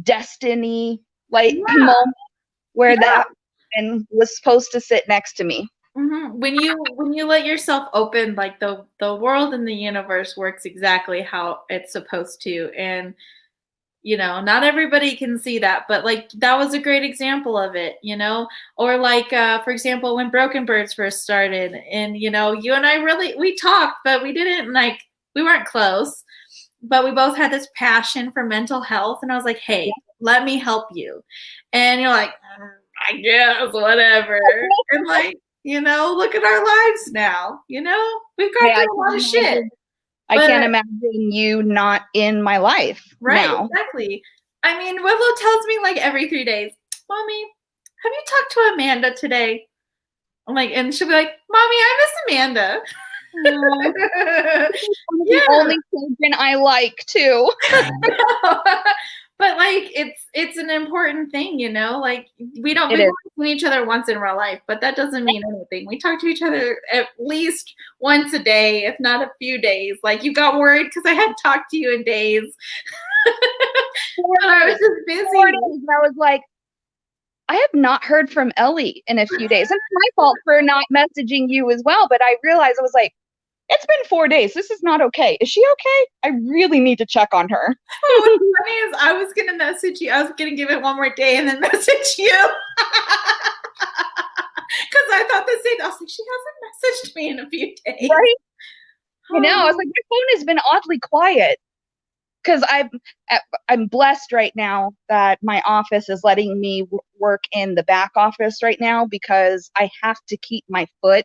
B: destiny moment where
A: Yeah.
B: that and was supposed to sit next to me.
A: Mm-hmm. When you let yourself open, like the world and the universe works exactly how it's supposed to, and not everybody can see that, but like that was a great example of it, or like for example, when Broken Birds first started, and you and I we talked, but we weren't close, but we both had this passion for mental health, and I was like, "Hey, let me help you." And you're like, "I guess, whatever." And like, look at our lives now. We've gone
B: Hey,
A: through a lot of shit.
B: I
A: But
B: can't imagine you not in my life
A: right,
B: now.
A: exactly. I mean, Willow tells me like every 3 days, "Mommy, have you talked to Amanda today?" I'm like, and she'll be like, "Mommy, I miss Amanda."
B: One of the
A: Yeah.
B: only children I like too.
A: But like it's an important thing, like we
B: It
A: only
B: is.
A: see each other once in real life, but that doesn't mean anything. We talk to each other at least once a day, if not a few days. Like, you got worried because I hadn't talked to you in days. I was just busy.
B: 4 days, and I was like, I have not heard from Ellie in a few days. And it's my fault for not messaging you as well. But I realized, I was like, it's been 4 days. This is not okay. Is she okay? I really need to check on her.
A: What's funny is I was gonna message you. I was gonna give it one more day and then message you. Because I thought the same. I was like, she hasn't messaged me in a few days.
B: Right? I know. I was like, my phone has been oddly quiet. Because I'm blessed right now that my office is letting me work in the back office right now, because I have to keep my foot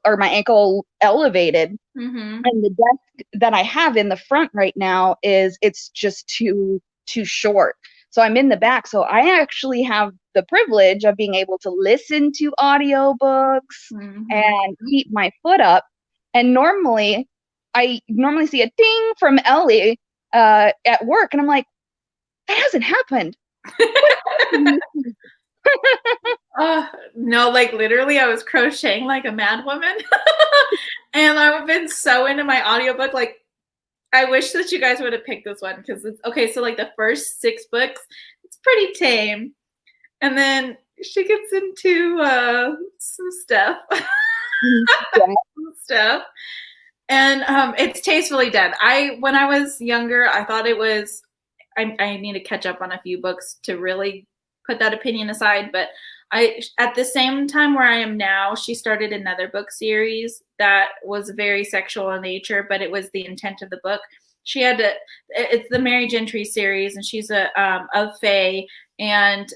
B: or my ankle elevated.
A: Mm-hmm.
B: And the desk that I have in the front right now it's just too short. So I'm in the back. So I actually have the privilege of being able to listen to audiobooks and keep my foot up. And I normally see a ding from Ellie at work, and I'm like, that hasn't happened.
A: No, like literally I was crocheting like a mad woman. And I've been so into my audiobook. Like, I wish that you guys would have picked this one, because it's okay. So like the first 6 books, it's pretty tame. And then she gets into some stuff.
B: Yeah.
A: Some stuff. And it's tastefully done. When I was younger, I thought it was. I need to catch up on a few books to really put that opinion aside. But at the same time where I am now, she started another book series that was very sexual in nature, but it was the intent of the book. She had to. It's the Mary Gentry series, and she's a fae, and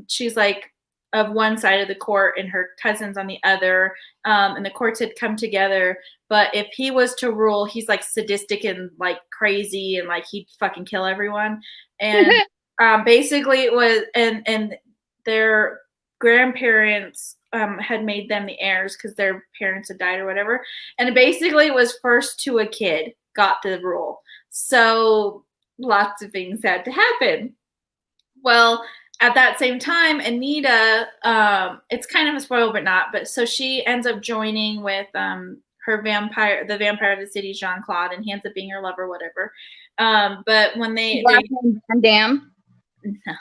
A: she's like of one side of the court and her cousins on the other, and the courts had come together. But if he was to rule, he's like sadistic and like crazy, and like he'd fucking kill everyone. And basically, it was and their grandparents had made them the heirs because their parents had died or whatever. And basically, it was first to a kid got the rule. So lots of things had to happen. Well, at that same time, Anita, it's kind of a spoil, but not. But so she ends up joining with the vampire of the city, Jean Claude, and he ends up being her lover, whatever. But when they
B: Van Damme.
A: No.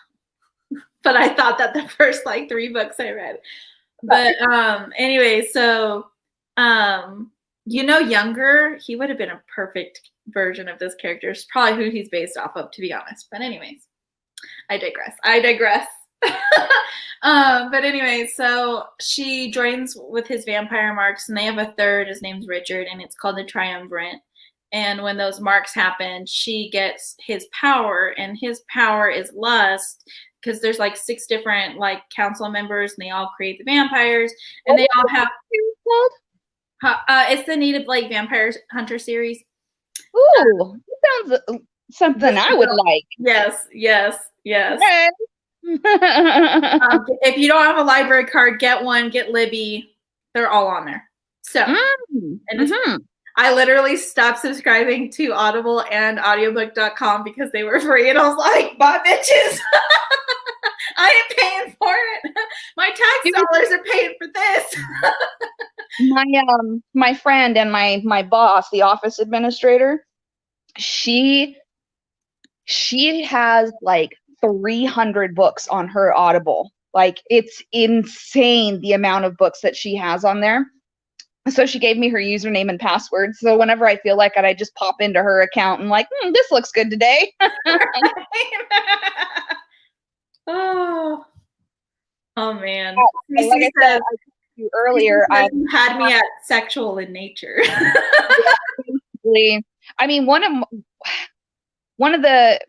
A: But I thought that the first like 3 books I read. But anyway, so Younger, he would have been a perfect version of this character. It's probably who he's based off of, to be honest. But anyways, I digress. But anyway, so she joins with his vampire marks, and they have a third. His name's Richard, and it's called the Triumvirate. And when those marks happen, she gets his power, and his power is lust, because there's like 6 different like council members, and they all create the vampires, and they all have. It's the Nita Blake Vampire Hunter series.
B: Ooh, that sounds something I would like.
A: Yes.
B: Okay.
A: If you don't have a library card, get one. Get Libby. They're all on there. So, and I literally stopped subscribing to Audible and audiobook.com because they were free, and I was like, "Bye, bitches! I ain't paying for it. My tax dollars are paying for this."
B: My friend and my boss, the office administrator, she has like 300 books on her Audible. Like, it's insane the amount of books that she has on there. So she gave me her username and password. So whenever I feel like it, I just pop into her account and like, this looks good today.
A: Oh man.
B: Like I said earlier,
A: I had me at sexual in nature.
B: I mean, one of the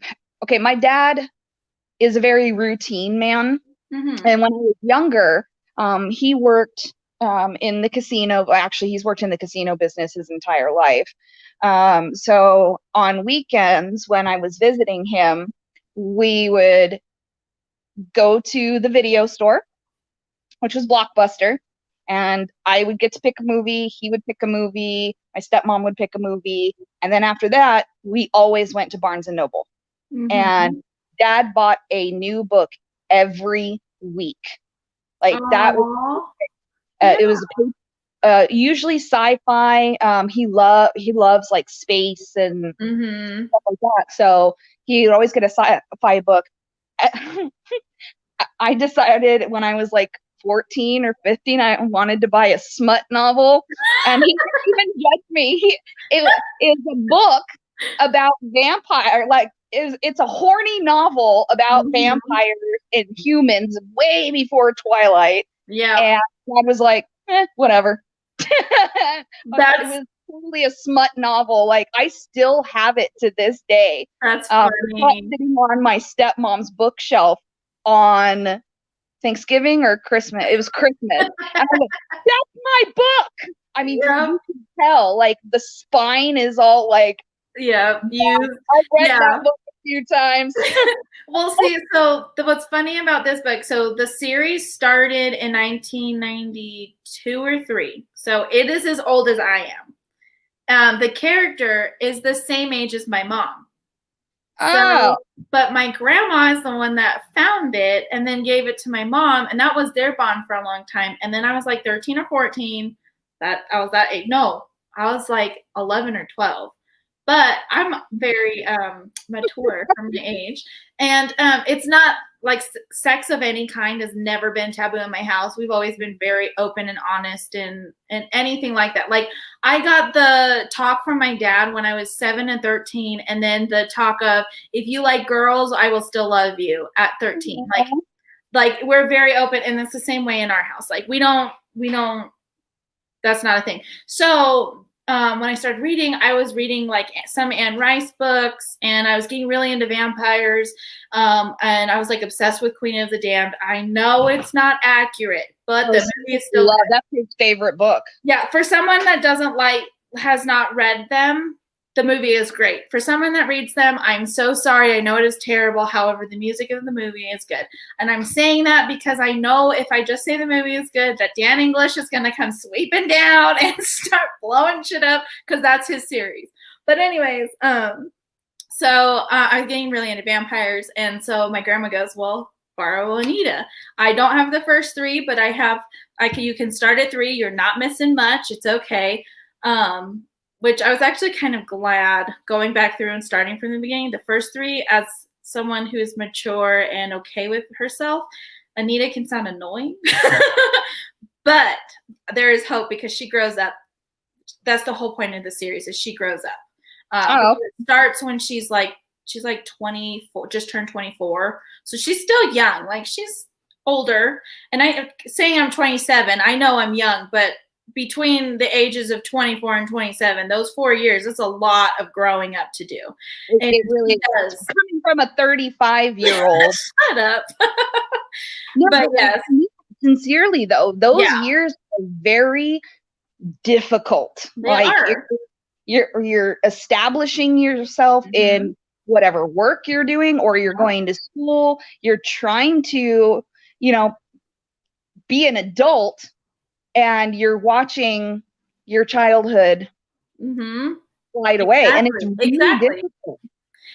B: my dad is a very routine man. And when he was younger, he worked in the casino. Actually, he's worked in the casino business his entire life. So on weekends when I was visiting him, we would go to the video store, which was Blockbuster, and I would get to pick a movie. He would pick a movie. My stepmom would pick a movie. And then after that, we always went to Barnes and Noble. And Dad bought a new book every week. Like, that was it was usually sci-fi. He loves like space and stuff like that. So he'd always get a sci-fi book. I decided when I was like 14 or 15, I wanted to buy a smut novel, and he didn't even judge me. It is a book about vampire, like it's a horny novel about vampires and humans way before Twilight. Yeah, and I was like, whatever. It was totally a smut novel. Like, I still have it to this day.
A: That's funny.
B: Sitting on my stepmom's bookshelf on Thanksgiving or Christmas. It was Christmas. And I was like, that's my book. I mean, you can tell, like, the spine is all like,
A: I've
B: read that book a few times.
A: Well, see, so what's funny about this book, so the series started in 1992 or 3. So it is as old as I am. The character is the same age as my mom. So, but my grandma is the one that found it and then gave it to my mom, and that was their bond for a long time. And then I was like 13 or 14. I was that age. No, I was like 11 or 12. But I'm very mature for my age, and it's not like sex of any kind has never been taboo in my house. We've always been very open and honest and anything like that. Like I got the talk from my dad when I was 7 and 13, and then the talk of, if you like girls, I will still love you at 13. Like we're very open, and it's the same way in our house. Like we don't that's not a thing. So when I started reading, I was reading like some Anne Rice books, and I was getting really into vampires. And I was like obsessed with Queen of the Damned. I know it's not accurate, but the movie is still good.
B: That's his favorite book.
A: Yeah, for someone that has not read them, the movie is great. For someone that reads them, I'm so sorry. I know it is terrible. However, the music of the movie is good. And I'm saying that because I know if I just say the movie is good, that Dan English is going to come sweeping down and start blowing shit up, because that's his series. But anyways, so I'm getting really into vampires. And so my grandma goes, well, borrow Anita. I don't have the first 3, but you can start at 3. You're not missing much. It's okay. Which I was actually kind of glad going back through and starting from the beginning. The first 3, as someone who is mature and okay with herself, Anita can sound annoying, but there is hope because she grows up. That's the whole point of the series, is she grows up. It starts when she's like 24, just turned 24. So she's still young. Like she's older. And saying I'm 27, I know I'm young, but between the ages of 24 and 27, those 4 years, it's a lot of growing up to do.
B: It really does. Coming from a 35-year-old.
A: Shut up.
B: No, but yes. Sincerely, though, those years are very difficult.
A: They are.
B: You're establishing yourself in whatever work you're doing, or you're going to school. You're trying to, be an adult. And you're watching your childhood slide away. And it's really difficult.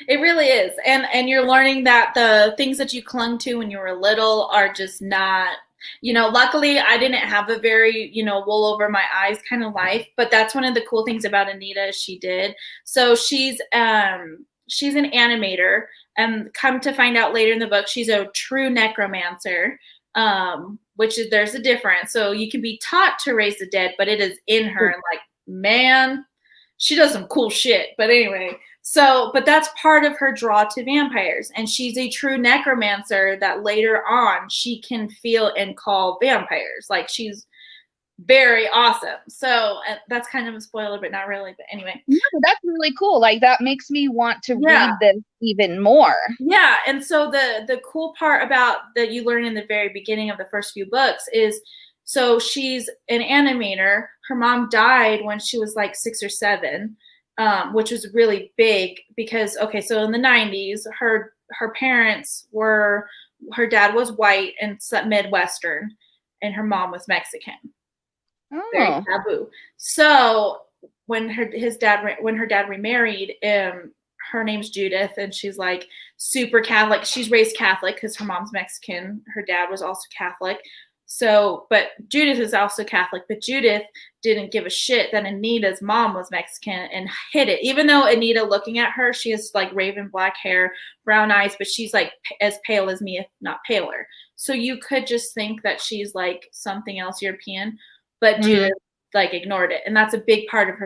A: It really is. And you're learning that the things that you clung to when you were little are just not, luckily I didn't have a very, wool over my eyes kind of life. But that's one of the cool things about Anita, she did. So she's an animator, and come to find out later in the book, she's a true necromancer. There's a difference. So you can be taught to raise the dead, but it is in her. And like, man, she does some cool shit. But anyway, but that's part of her draw to vampires. And she's a true necromancer that later on she can feel and call vampires. Like she's very awesome. So that's kind of a spoiler, but not really. But anyway.
B: No, that's really cool. Like that makes me want to read this even more.
A: Yeah. And so the cool part about that you learn in the very beginning of the first few books is, so she's an animator. Her mom died when she was like 6 or 7, which was really big because, so in the 90s, her parents her dad was white and Midwestern, and her mom was Mexican. Very taboo. So when her dad remarried, her name's Judith, and she's like super Catholic. She's raised Catholic because her mom's Mexican. Her dad was also Catholic. So, but Judith is also Catholic, but Judith didn't give a shit that Anita's mom was Mexican and hid it. Even though Anita, looking at her, she has like raven black hair, brown eyes, but she's like as pale as me, if not paler. So you could just think that she's like something else European. But Judith like ignored it, and that's a big part of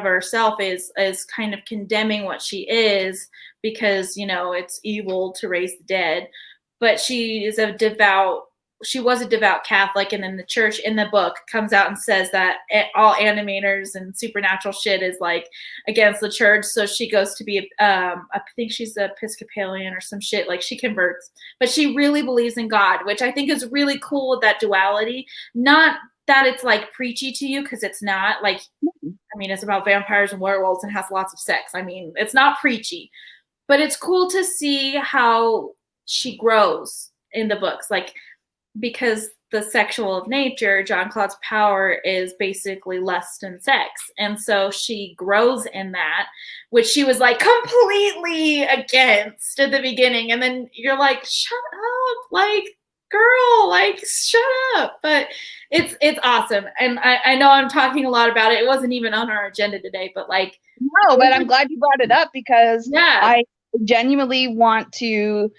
A: herself is kind of condemning what she is, because it's evil to raise the dead. But she was a devout Catholic, and then the church in the book comes out and says that all animators and supernatural shit is like against the church. So she goes to be I think she's Episcopalian or some shit. Like she converts, but she really believes in God, which I think is really cool with that duality. Not that it's like preachy to you, because it's not. Like, I mean, it's about vampires and werewolves and has lots of sex. I mean, it's not preachy, but it's cool to see how she grows in the books. Like, because the sexual of nature, John Claude's power is basically lust and sex. And so she grows in that, which she was like completely against at the beginning. And then you're like, shut up, like, girl, like, shut up. But it's awesome. And I know I'm talking a lot about it. It wasn't even on our agenda today, but like.
B: No, but I'm glad you brought it up, because I genuinely want to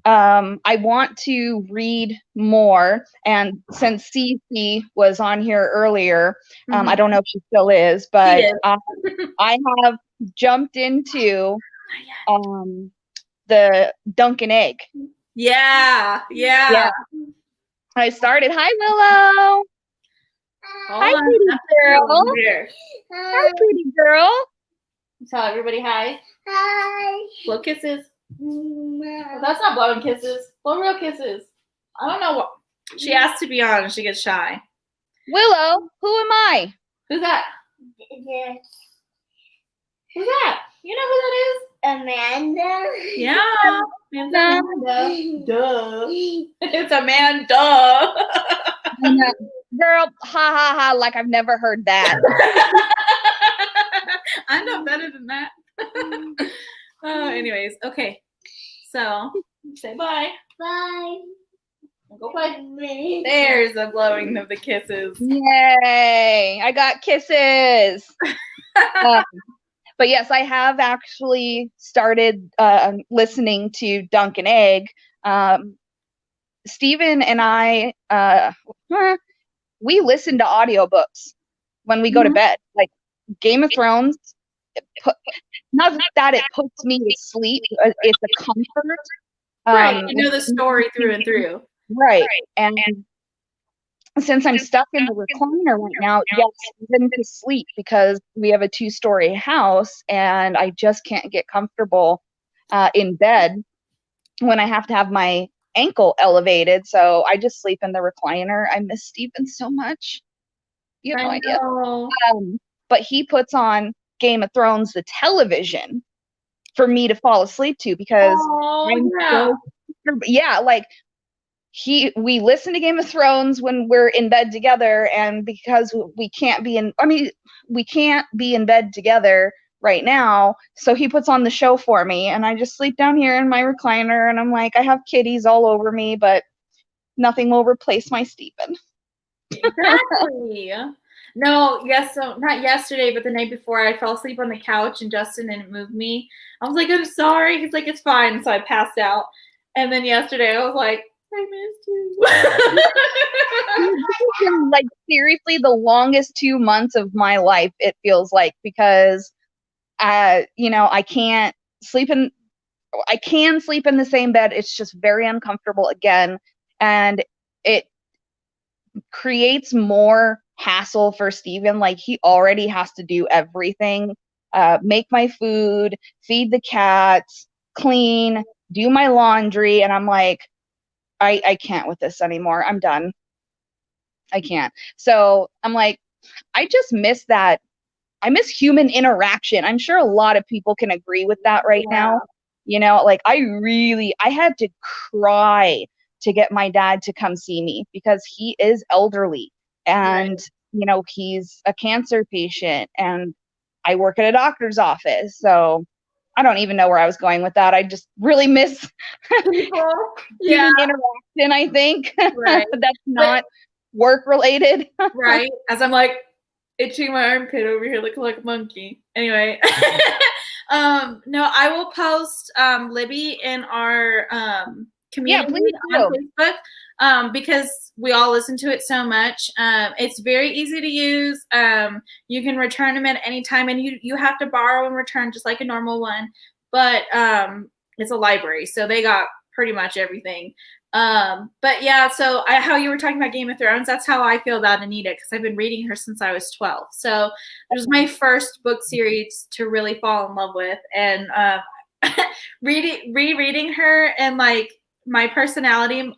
B: I want to read more, and since Cece was on here earlier, I don't know if she still is, but I have jumped into the Dunk and Egg.
A: Yeah.
B: I started. Hi, Willow. Hi, pretty girl. Hi, pretty girl.
A: Tell everybody hi.
C: Hi.
A: Blow kisses. Well, that's not blowing kisses. Blow real kisses. I don't know what. She asked to be on and she gets shy.
B: Willow, who am I?
A: Who's that? Who's that? You know who that is?
C: Amanda.
A: Yeah. It's Amanda. Duh. It's Amanda.
B: Girl, ha ha ha, like I've never heard that.
A: I know better than that. Anyways, okay. So, say bye.
C: Bye.
A: Go play. There's the blowing of the kisses.
B: Yay! I got kisses. But yes, I have actually started listening to Dunk and Egg. Stephen and I, we listen to audiobooks when we go to bed. Like Game of Thrones, not that it puts me to sleep, it's a comfort.
A: Right, you know the story through and through.
B: Right, and since I'm stuck in the recliner right now, yes, even to sleep, because we have a 2-story house and I just can't get comfortable in bed when I have to have my ankle elevated. So I just sleep in the recliner. I miss Stephen so much. You have no idea. But he puts on Game of Thrones, the television, for me to fall asleep to, because like we listen to Game of Thrones when we're in bed together, and because we can't be in bed together right now, so he puts on the show for me, and I just sleep down here in my recliner, and I'm like, I have kitties all over me, but nothing will replace my Stephen.
A: Exactly. No, so not yesterday, but the night before, I fell asleep on the couch and Justin didn't move me. I was like, I'm sorry. He's like, it's fine. So I passed out. And then yesterday I was like, I missed you.
B: This has been like seriously the longest 2 months of my life, it feels like, because I can sleep in the same bed. It's just very uncomfortable again, and it creates more hassle for Stephen. Like, he already has to do everything, make my food, feed the cats, clean, do my laundry, and I'm like, I can't with this anymore. I'm done. I can't. So I'm like, I just miss that. I miss human interaction. I'm sure a lot of people can agree with that right now. Like I had to cry to get my dad to come see me, because he is elderly and, he's a cancer patient, and I work at a doctor's office. So I don't even know where I was going with that. I just really miss human interaction, I think. Right. That's not work related.
A: Right. As I'm like itching my armpit over here looking like a monkey. Anyway. No, I will post Libby in our community on Facebook, because we all listen to it so much. It's very easy to use. You can return them at any time, and you have to borrow and return just like a normal one. But it's a library, so they got pretty much everything. But yeah, so how you were talking about Game of Thrones, that's how I feel about Anita, because I've been reading her since I was 12. So it was my first book series to really fall in love with, and rereading her, and like my personality,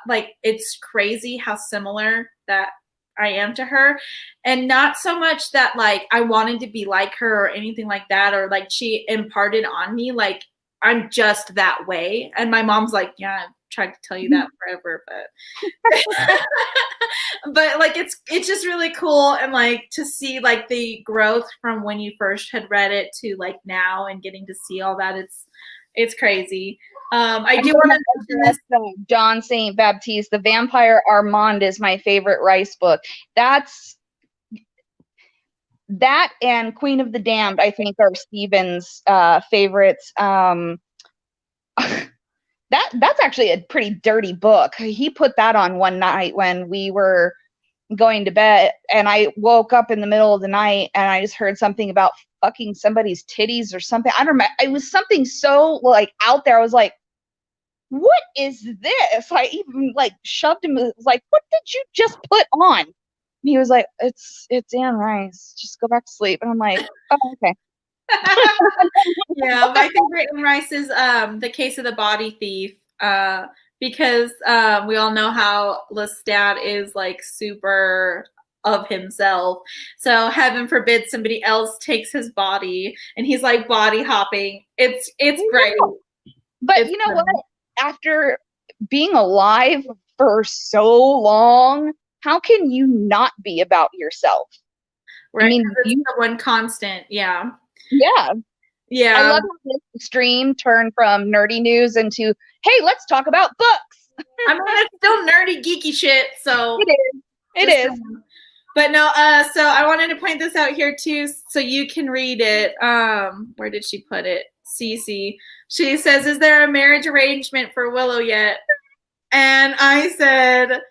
A: like it's crazy how similar that I am to her, and not so much that like I wanted to be like her or anything like that, or like she imparted on me, like I'm just that way. And my mom's like, yeah, I've tried to tell you that forever, but like it's just really cool, and like to see like the growth from when you first had read it to like now, and getting to see all that, it's crazy. I do want to mention this.
B: John St. Baptiste, The Vampire Armand is my favorite Rice book. That and Queen of the Damned, I think, are Stephen's favorites. that's actually a pretty dirty book. He put that on one night when we were going to bed, and I woke up in the middle of the night and I just heard something about fucking somebody's titties or something. I don't remember. It was something so like out there. I was like, what is this? I even like shoved him, was like, what did you just put on? And he was like, it's Anne Rice. Just go back to sleep. And I'm like, oh, okay.
A: Yeah, my favorite Anne Rice is The Case of the Body Thief, because we all know how Lestat is like super of himself. So heaven forbid somebody else takes his body and he's like body hopping. It's great.
B: But
A: It's
B: you know
A: fun.
B: what? After being alive for so long, how can you not be about yourself?
A: Right?
B: I mean,
A: It's the one constant. Yeah.
B: yeah.
A: Yeah.
B: I love how this extreme turn from nerdy news into, hey, let's talk about books.
A: I mean, it's still nerdy, geeky shit. So
B: It is. It
A: just-
B: is.
A: But no, so I wanted to point this out here too, so you can read it. Where did she put it? Cece. She says, "Is there a marriage arrangement for Willow yet?" And I said,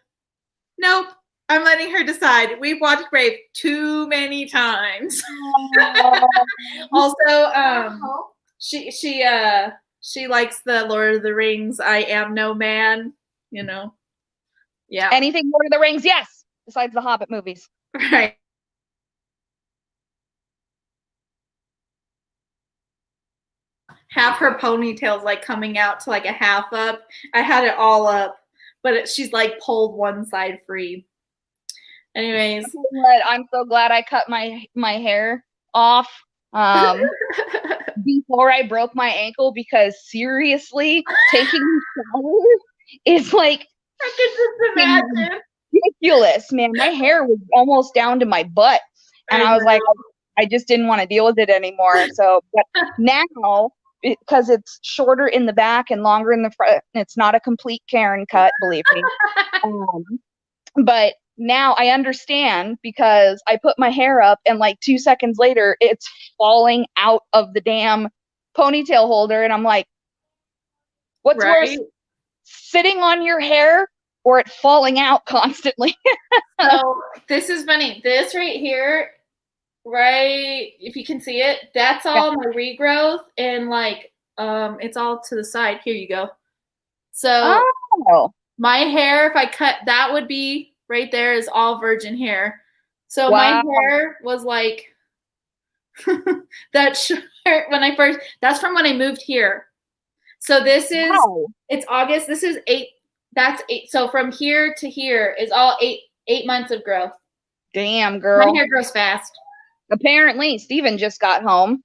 A: "Nope. I'm letting her decide. We've watched Brave too many times." Also, she likes the Lord of the Rings. I am no man. You know. Yeah.
B: Anything Lord of the Rings, yes, besides the Hobbit movies.
A: Right. Half her ponytail's like coming out to like a half up. I had it all up, but she's like pulled one side free. Anyways.
B: But I'm so glad I cut my hair off before I broke my ankle, because seriously, taking a shower is like
A: I could just imagine.
B: ridiculous, man. My hair was almost down to my butt, and I was like, I just didn't want to deal with it anymore. So, but now, because it's shorter in the back and longer in the front, it's not a complete Karen cut, believe me. But now I understand, because I put my hair up and like 2 seconds later, it's falling out of the damn ponytail holder. And I'm like, what's worse, sitting on your hair or it falling out constantly?
A: So this is funny. This right here, right, if you can see it, that's all my regrowth, and like it's all to the side. Here you go. So my hair, if I cut, that would be right there, is all virgin hair. So my hair was like that short when I first, that's from when I moved here. So this is, it's August. This is 8. That's 8. So from here to here is all 8 months of growth.
B: Damn, girl.
A: My hair grows fast.
B: Apparently, Steven just got home.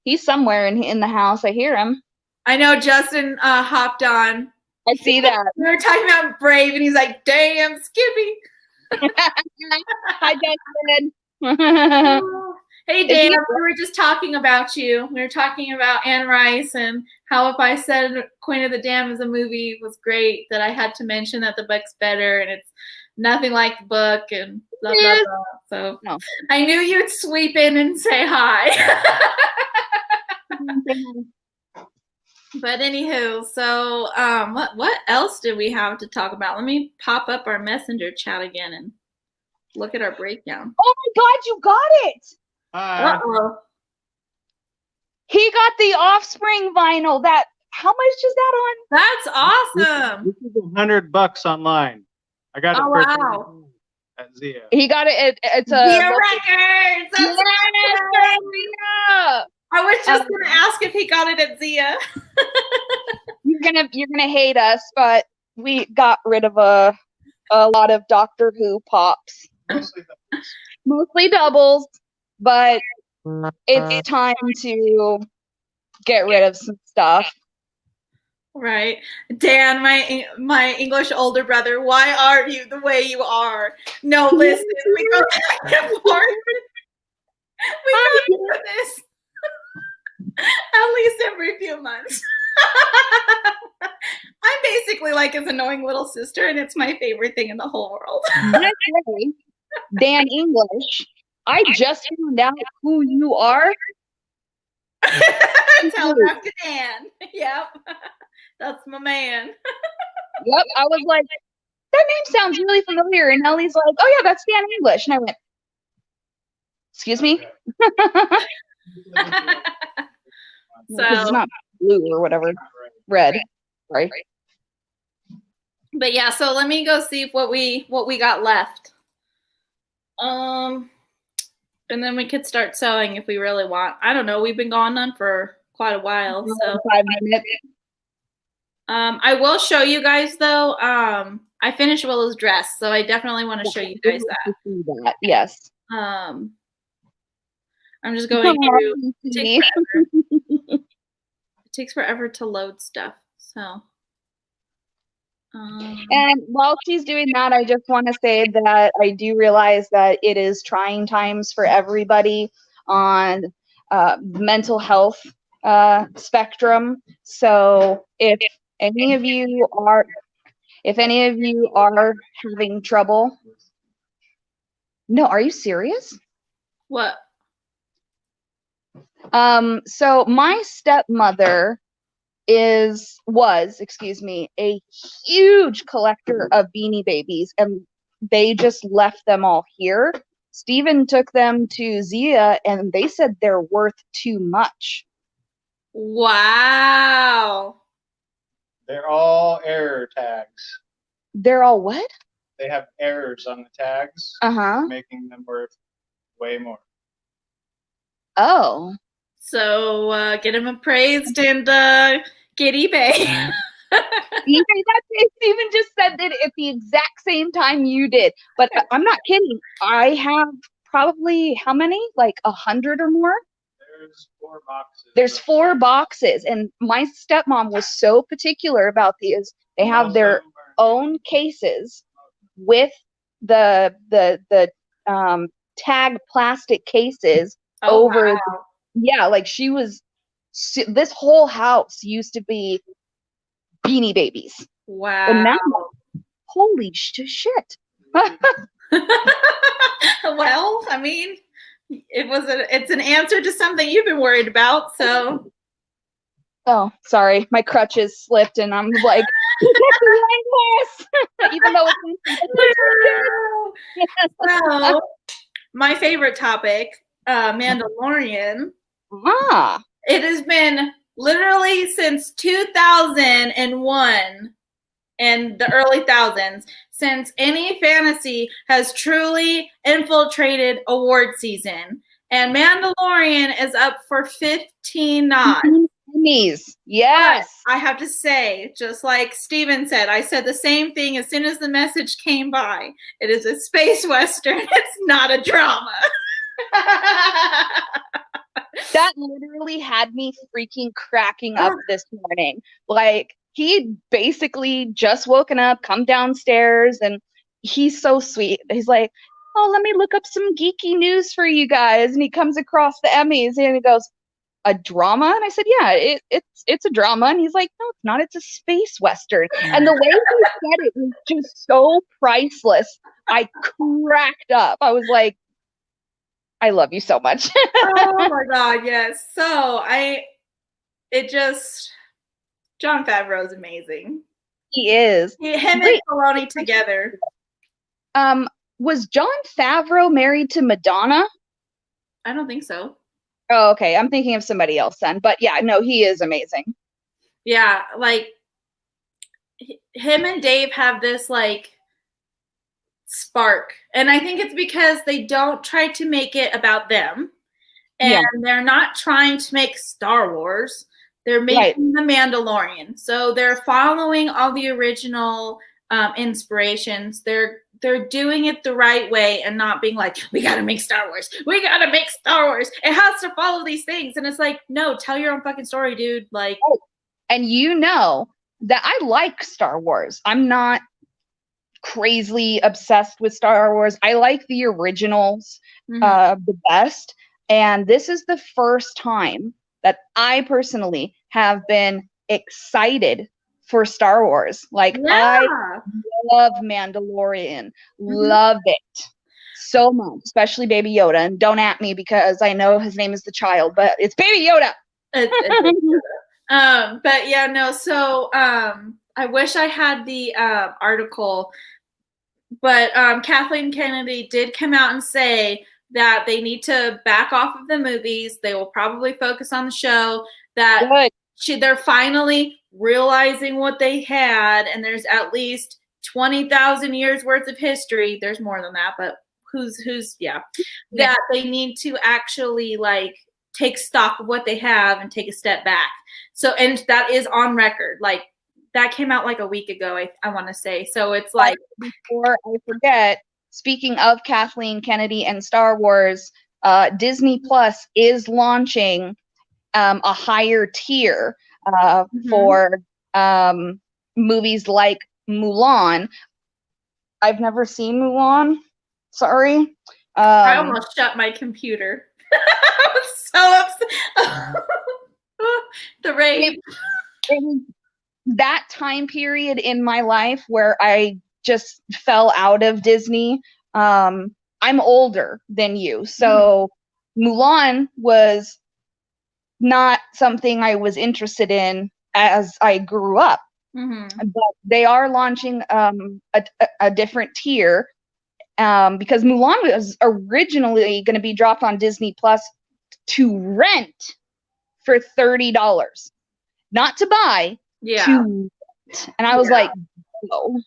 B: He's somewhere in the house. I hear him.
A: I know Justin hopped on.
B: I see that.
A: We were talking about Brave, and he's like, damn, Skippy.
B: Hi, Justin.
A: Hey, Dan, we were just talking about you. We were talking about Anne Rice and how if I said Queen of the Dam as a movie was great, that I had to mention that the book's better and it's nothing like the book and blah, blah, blah. So
B: no.
A: I knew you'd sweep in and say hi. But anywho, so what else did we have to talk about? Let me pop up our messenger chat again and look at our breakdown.
B: Oh my God, you got it!
A: Uh-oh.
B: He got the Offspring vinyl. How much is that on?
A: That's awesome.
D: This is $100 online. I got it for
A: wow.
D: at Zia.
B: He got it. It's a
A: Zia Records. That's
B: yeah.
A: I was just gonna ask if he got it at Zia.
B: You're gonna hate us, but we got rid of a lot of Doctor Who pops. Mostly doubles, but it's time to get rid of some stuff.
A: Right. Dan, my English older brother, why are you the way you are? No, listen, we go back and forth. We go through this at least every few months. I'm basically like his annoying little sister, and it's my favorite thing in the whole world.
B: Dan English, I just found out who you are.
A: Telegraph to Dan. Yep. That's my man.
B: Yep. I was like, that name sounds really familiar. And Ellie's like, oh yeah, that's Dan English. And I went, excuse me? Because it's
A: So,
B: not blue or whatever. Red. Sorry.
A: but yeah, so let me go see what we got left. And then we could start sewing if we really want. I don't know. We've been gone on for quite a while. So
B: 5 minutes.
A: I will show you guys though. I finished Willow's dress, so I definitely want to show you guys that.
B: Yes.
A: I'm just going to take forever. It takes forever to load stuff. So
B: and while she's doing that, I just want to say that I do realize that it is trying times for everybody on mental health spectrum. So if any of you are having trouble, no, are you serious?
A: what?
B: So my stepmother was a huge collector of Beanie Babies, and they just left them all here. Steven took them to Zia, and they said they're worth too much.
A: Wow.
D: They're all error tags.
B: They're all what?
D: They have errors on the tags, making them worth way more.
B: Oh.
A: So get him appraised and get eBay.
B: Steven just said that at the exact same time you did. But I'm not kidding. I have probably, how many? Like 100 or more?
D: There's 4 boxes.
B: There's 4 boxes. And my stepmom was so particular about these. They have their own cases with the tag plastic cases over.
A: Wow.
B: Yeah, like she was. This whole house used to be Beanie Babies.
A: Wow.
B: And now, holy shit.
A: Well, I mean, it's an answer to something you've been worried about, so.
B: Oh, sorry. My crutches slipped and I'm like, even though it's
A: So, my favorite topic, Mandalorian. It has been literally since 2001 and the early thousands since any fantasy has truly infiltrated award season. And Mandalorian is up for 15 nods.
B: Yes.
A: But I have to say, just like Steven said, I said the same thing as soon as the message came by. It is a space western. It's not a drama.
B: That literally had me freaking cracking up this morning. Like, he basically just woken up, come downstairs, and he's so sweet. He's like, oh, let me look up some geeky news for you guys. And he comes across the Emmys and he goes, a drama? And I said, yeah, it's a drama. And he's like, no, it's not. It's a space western. And the way he said it was just so priceless. I cracked up. I was like, I love you so much.
A: Oh my God, yes. So Jon Favreau is amazing.
B: He is.
A: Him and Filoni together.
B: Was Jon Favreau married to Madonna?
A: I don't think so.
B: Oh, okay. I'm thinking of somebody else then. But yeah, no, he is amazing.
A: Yeah, like him and Dave have this like spark. And I think it's because they don't try to make it about them. And they're not trying to make Star Wars. They're making The Mandalorian. So they're following all the original inspirations. They're doing it the right way and not being like, we got to make Star Wars. We got to make Star Wars. It has to follow these things. And it's like, no, tell your own fucking story, dude. Like,
B: and you know that I like Star Wars. I'm not crazily obsessed with Star Wars. I like the originals the best. And this is the first time that I personally have been excited for Star Wars. Like, I love Mandalorian. Love it so much, especially Baby Yoda. And don't at me because I know his name is the child, but it's Baby Yoda.
A: But yeah, no. So I wish I had the article, but Kathleen Kennedy did come out and say that they need to back off of the movies. They will probably focus on the show. That they're finally realizing what they had, and there's at least 20,000 years worth of history. There's more than that, but that they need to actually like take stock of what they have and take a step back. So, and that is on record. Like that came out like a week ago, I want to say. So it's like,
B: before I forget, speaking of Kathleen Kennedy and Star Wars, Disney Plus is launching a higher tier for movies like Mulan. I've never seen Mulan. Sorry.
A: I almost shut my computer. I was so upset. The rage.
B: That time period in my life where I just fell out of Disney. I'm older than you, so Mulan was not something I was interested in as I grew up. But they are launching a different tier because Mulan was originally going to be dropped on Disney Plus to rent for $30, not to buy. To rent. And I was like, oh.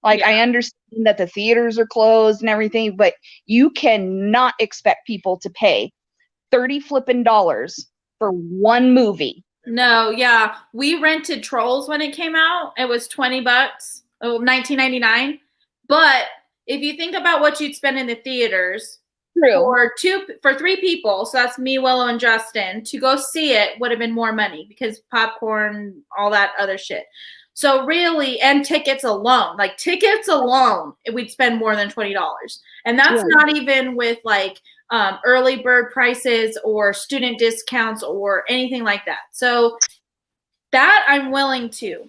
B: Like, I understand that the theaters are closed and everything, but you cannot expect people to pay $30 flipping for one movie.
A: No, yeah. We rented Trolls when it came out. It was $20, $19.99. But if you think about what you'd spend in the theaters for 3 people, so that's me, Willow, and Justin, to go see it would have been more money because popcorn, all that other shit. So really, and tickets alone, we'd spend more than $20. And that's not even with like early bird prices or student discounts or anything like that. So that I'm willing to.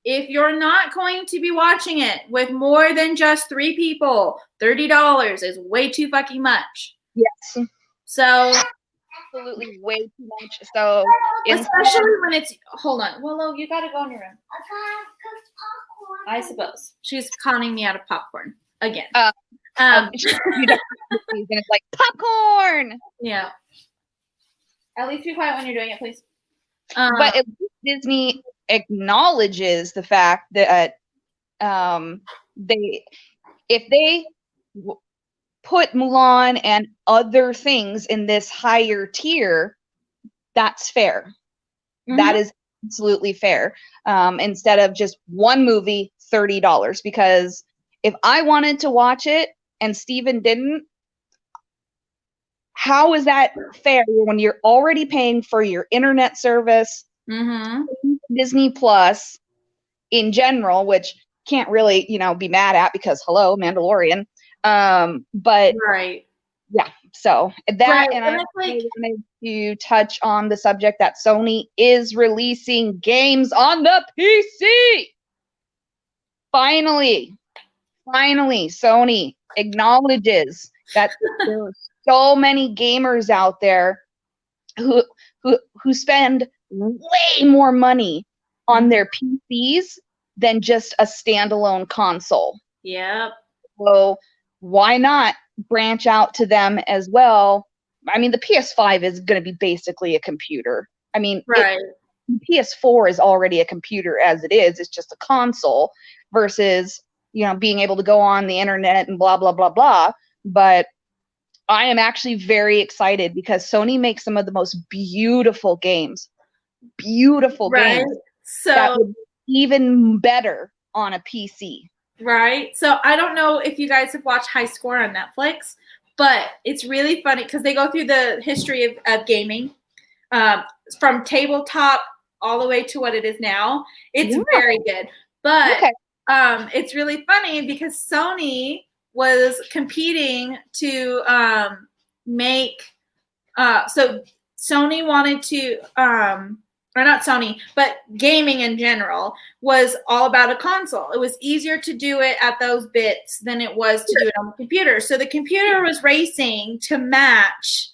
A: If you're not going to be watching it with more than just 3 people, $30 is way too fucking much.
B: Yes.
A: So
B: absolutely way too much. So
A: especially when it's hold on, Willow, you gotta go in your room. I suppose she's conning me out of popcorn again.
B: It's like popcorn.
A: Yeah. At least be quiet when you're doing it, please.
B: But at least Disney acknowledges the fact that if they put Mulan and other things in this higher tier, that's fair. That is absolutely fair. Instead of just one movie, $30. Because if I wanted to watch it and Steven didn't, how is that fair when you're already paying for your internet service, Disney Plus in general, which can't really, be mad at because hello, Mandalorian. But yeah, so that and I wanted to touch on the subject that Sony is releasing games on the PC. Finally, Sony acknowledges that there are so many gamers out there who spend way more money on their PCs than just a standalone console.
A: Yep.
B: So why not branch out to them as well? I mean, the PS5 is going to be basically a computer. I mean, PS4 is already a computer as it is. It's just a console versus, being able to go on the internet and blah, blah, blah, blah. But I am actually very excited because Sony makes some of the most beautiful games. Beautiful games.
A: So
B: that would be even better on a PC.
A: Right. So I don't know if you guys have watched High Score on Netflix, but it's really funny because they go through the history of gaming from tabletop all the way to what it is now. It's very good. But it's really funny because Sony was competing to make so Sony wanted to or not Sony, but gaming in general was all about a console. It was easier to do it at those bits than it was to do it on the computer. So the computer was racing to match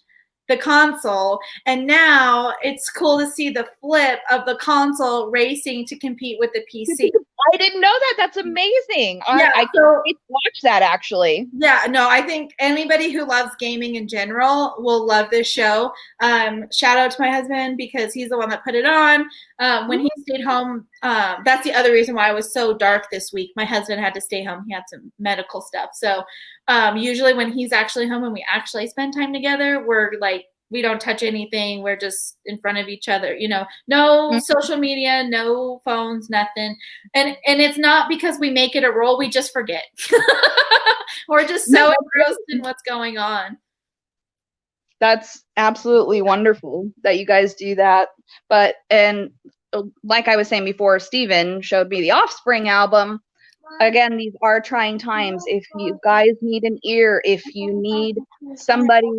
A: the console, and now it's cool to see the flip of the console racing to compete with the PC.
B: I didn't know that. That's amazing.
A: Yeah,
B: I can't wait to watch that, actually.
A: Yeah, no, I think anybody who loves gaming in general will love this show. Shout out to my husband because he's the one that put it on. When he stayed home, that's the other reason why I was so dark this week. My husband had to stay home. He had some medical stuff. So usually when he's actually home and we actually spend time together, we're like, we don't touch anything. We're just in front of each other, no social media, no phones, nothing. And it's not because we make it a rule. We just forget. We're just so engrossed in what's going on.
B: That's absolutely wonderful that you guys do that. And like I was saying before, Steven showed me the Offspring album. Again, these are trying times. If you guys need an ear, if you need somebody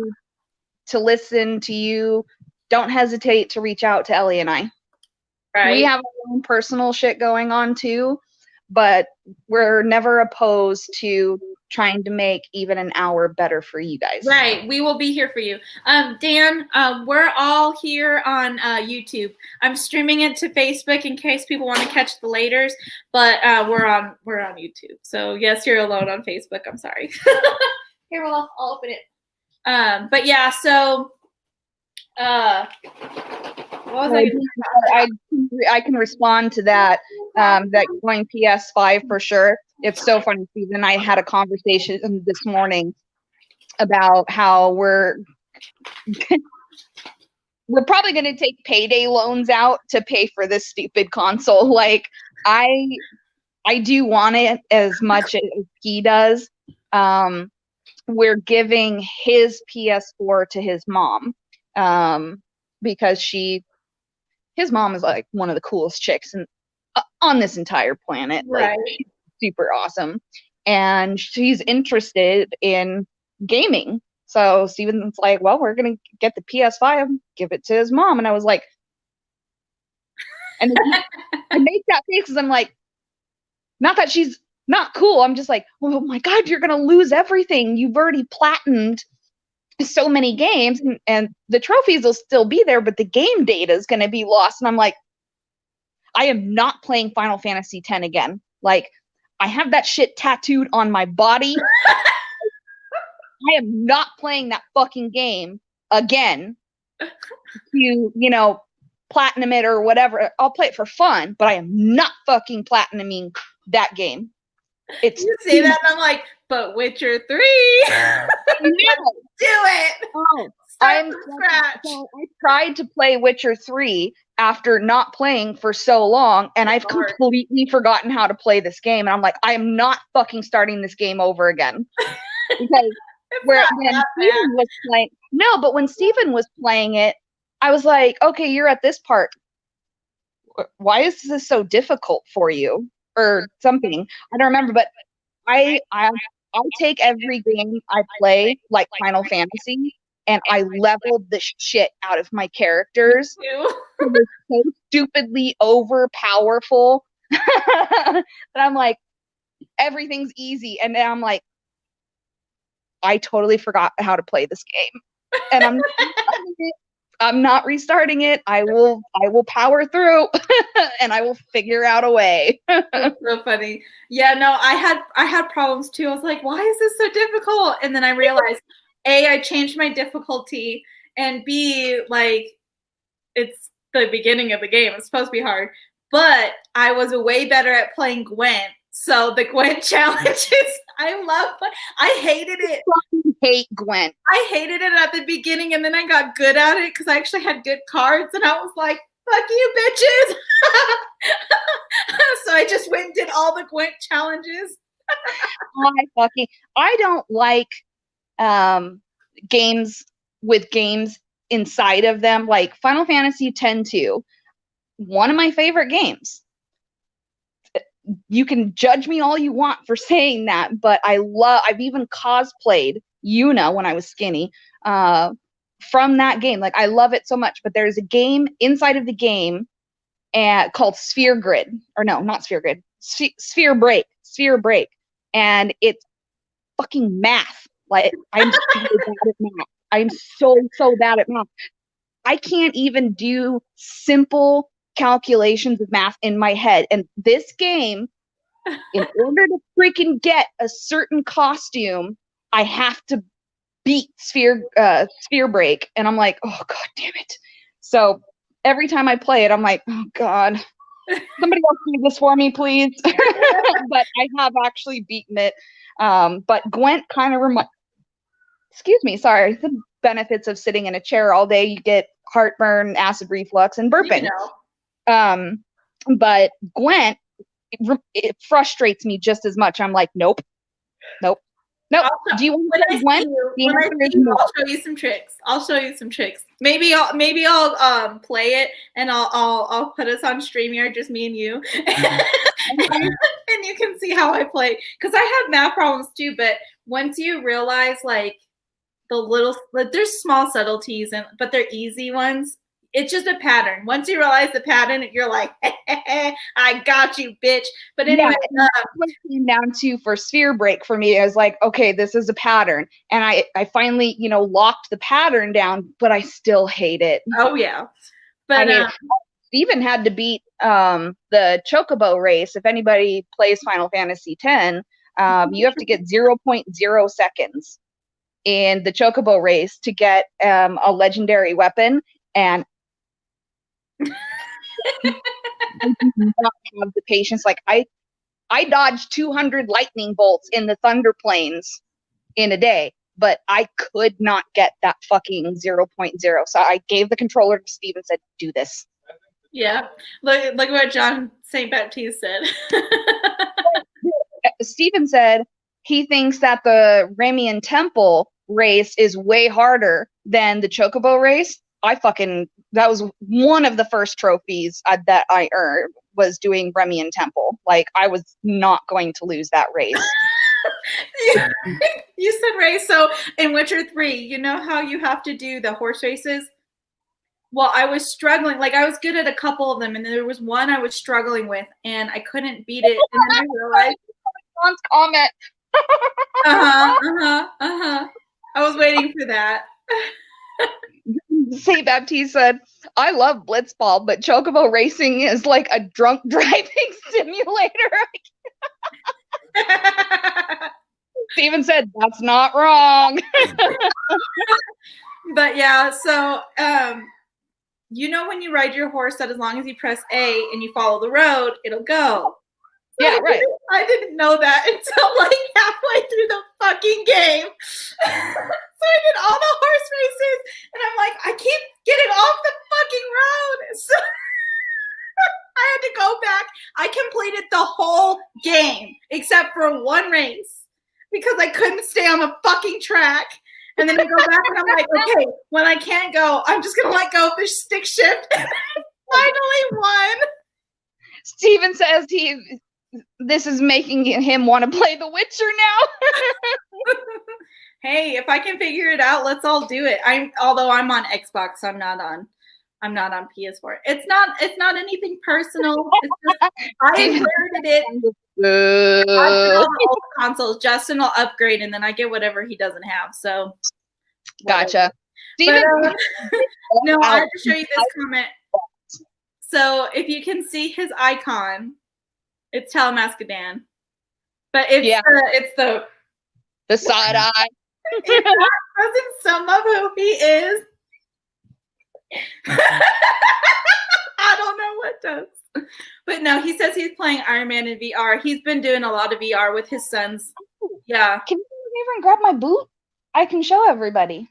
B: to listen to you, don't hesitate to reach out to Ellie and I.
A: Right.
B: We have our own personal shit going on too, but we're never opposed to trying to make even an hour better for you guys.
A: Right. We will be here for you. Dan, we're all here on YouTube. I'm streaming it to Facebook in case people want to catch the laters, but we're on YouTube. So yes, you're alone on Facebook. I'm sorry. Here, I'll open it. But yeah, so what was
B: I can respond to that. That going PS5 for sure. It's so funny. Steve and I had a conversation this morning about how we're probably going to take payday loans out to pay for this stupid console. Like I do want it as much as he does. We're giving his PS4 to his mom because his mom is like one of the coolest chicks on this entire planet.
A: Right.
B: Like, she's super awesome. And she's interested in gaming. So Steven's like, well, we're going to get the PS5, give it to his mom. And I was like, and I make that face because I'm like, not that she's not cool. I'm just like, oh my God, you're going to lose everything. You've already platinumed so many games and the trophies will still be there, but the game data is going to be lost. And I'm like, I am not playing Final Fantasy X again. Like, I have that shit tattooed on my body. I am not playing that fucking game again to, platinum it or whatever. I'll play it for fun, but I am not fucking platinuming that game. It's
A: you say that and I'm like, but Witcher 3. Do it.
B: Oh,
A: Start from scratch.
B: I tried to play Witcher 3 after not playing for so long, and I've completely forgotten how to play this game. And I'm like, I am not fucking starting this game over again. Because when Steven was playing, but when Steven was playing it, I was like, okay, you're at this part. Why is this so difficult for you? Or something. I don't remember, but I take every game I play like Final Fantasy, and I leveled the shit out of my characters. They're so stupidly overpowerful that I'm like, everything's easy. And then I'm like, I totally forgot how to play this game. And I'm not restarting it. I will power through and I will figure out a way.
A: That's so funny. Yeah, no, I had problems too. I was like, why is this so difficult? And then I realized, A, I changed my difficulty, and B, like, it's the beginning of the game. It's supposed to be hard. But I was way better at playing Gwent. So the Gwent challenges, I hated it.
B: I hate Gwent.
A: I hated it at the beginning, and then I got good at it because I actually had good cards, and I was like, fuck you, bitches. So I just went and did all the Gwent challenges.
B: I don't like games with games inside of them, like Final Fantasy X-2, one of my favorite games. You can judge me all you want for saying that, but I've even cosplayed Yuna when I was skinny from that game. Like, I love it so much, but there's a game inside of the game called Sphere Grid, or no, not Sphere Grid, Sphere Break, and it's fucking math. Like, I'm so bad at math. I'm so bad at math. I can't even do simple calculations of math in my head. And this game, in order to freaking get a certain costume, I have to beat Sphere Break. And I'm like, oh god damn it. So every time I play it, I'm like, oh god. Somebody else do this for me, please. But I have actually beaten it. But Gwent kind of the benefits of sitting in a chair all day. You get heartburn, acid reflux, and burping. But Gwent, it frustrates me just as much. I'm like, nope. Do you want to play Gwent?
A: I'll show you some tricks. Maybe I'll play it and I'll put us on StreamYard, just me and you, and you can see how I play. Because I have math problems too, but once you realize like there's small subtleties but they're easy ones. It's just a pattern. Once you realize the pattern, you're like, I got you, bitch. But anyway,
B: what it came down to for Sphere Break for me, I was like, okay, this is a pattern. And I finally, locked the pattern down, but I still hate it.
A: Oh, yeah. But
B: Steven had to beat the Chocobo race. If anybody plays Final Fantasy X, you have to get 0.0 seconds in the Chocobo race to get a legendary weapon. And I do not have the patience. Like I dodged 200 lightning bolts in the Thunder Plains in a day, but I could not get that fucking 0.0. So I gave the controller to Steve and said, do this.
A: Yeah. Look what John St. Baptiste said.
B: Steven said he thinks that the Remian Temple race is way harder than the Chocobo race. That was one of the first trophies that I earned, was doing Remian Temple. Like, I was not going to lose that race.
A: You said race. So in Witcher 3, you know how you have to do the horse races? Well, I was struggling. Like, I was good at a couple of them, and there was one I was struggling with, and I couldn't beat it. And then I realized
B: John's comment.
A: I was waiting for that.
B: St. Baptiste said, I love Blitzball, but Chocobo racing is like a drunk driving simulator. Steven said, that's not wrong.
A: But yeah, so when you ride your horse that as long as you press A and you follow the road, it'll go.
B: Yeah, right.
A: I didn't know that until like halfway through the fucking game. So I did all the horse races, and I'm like, I keep getting off the fucking road. So I had to go back. I completed the whole game except for one race because I couldn't stay on the fucking track. And then I go back and I'm like, okay, when I can't go, I'm just gonna let go of the stick shift. And I finally won.
B: Steven says this is making him want to play The Witcher now.
A: Hey, if I can figure it out, let's all do it. Although I'm on Xbox, I'm not on PS4. It's not anything personal. It's just, I inherited it. I bought all the old consoles. Justin will upgrade, and then I get whatever he doesn't have. So,
B: gotcha.
A: But, no, I have to show you this comment. So if you can see his icon, it's Talamascadan. But it's
B: the side eye.
A: It doesn't sum up who he is. I don't know what does. But no, he says he's playing Iron Man in VR. He's been doing a lot of VR with his sons. Yeah.
B: Can you even grab my boot? I can show everybody.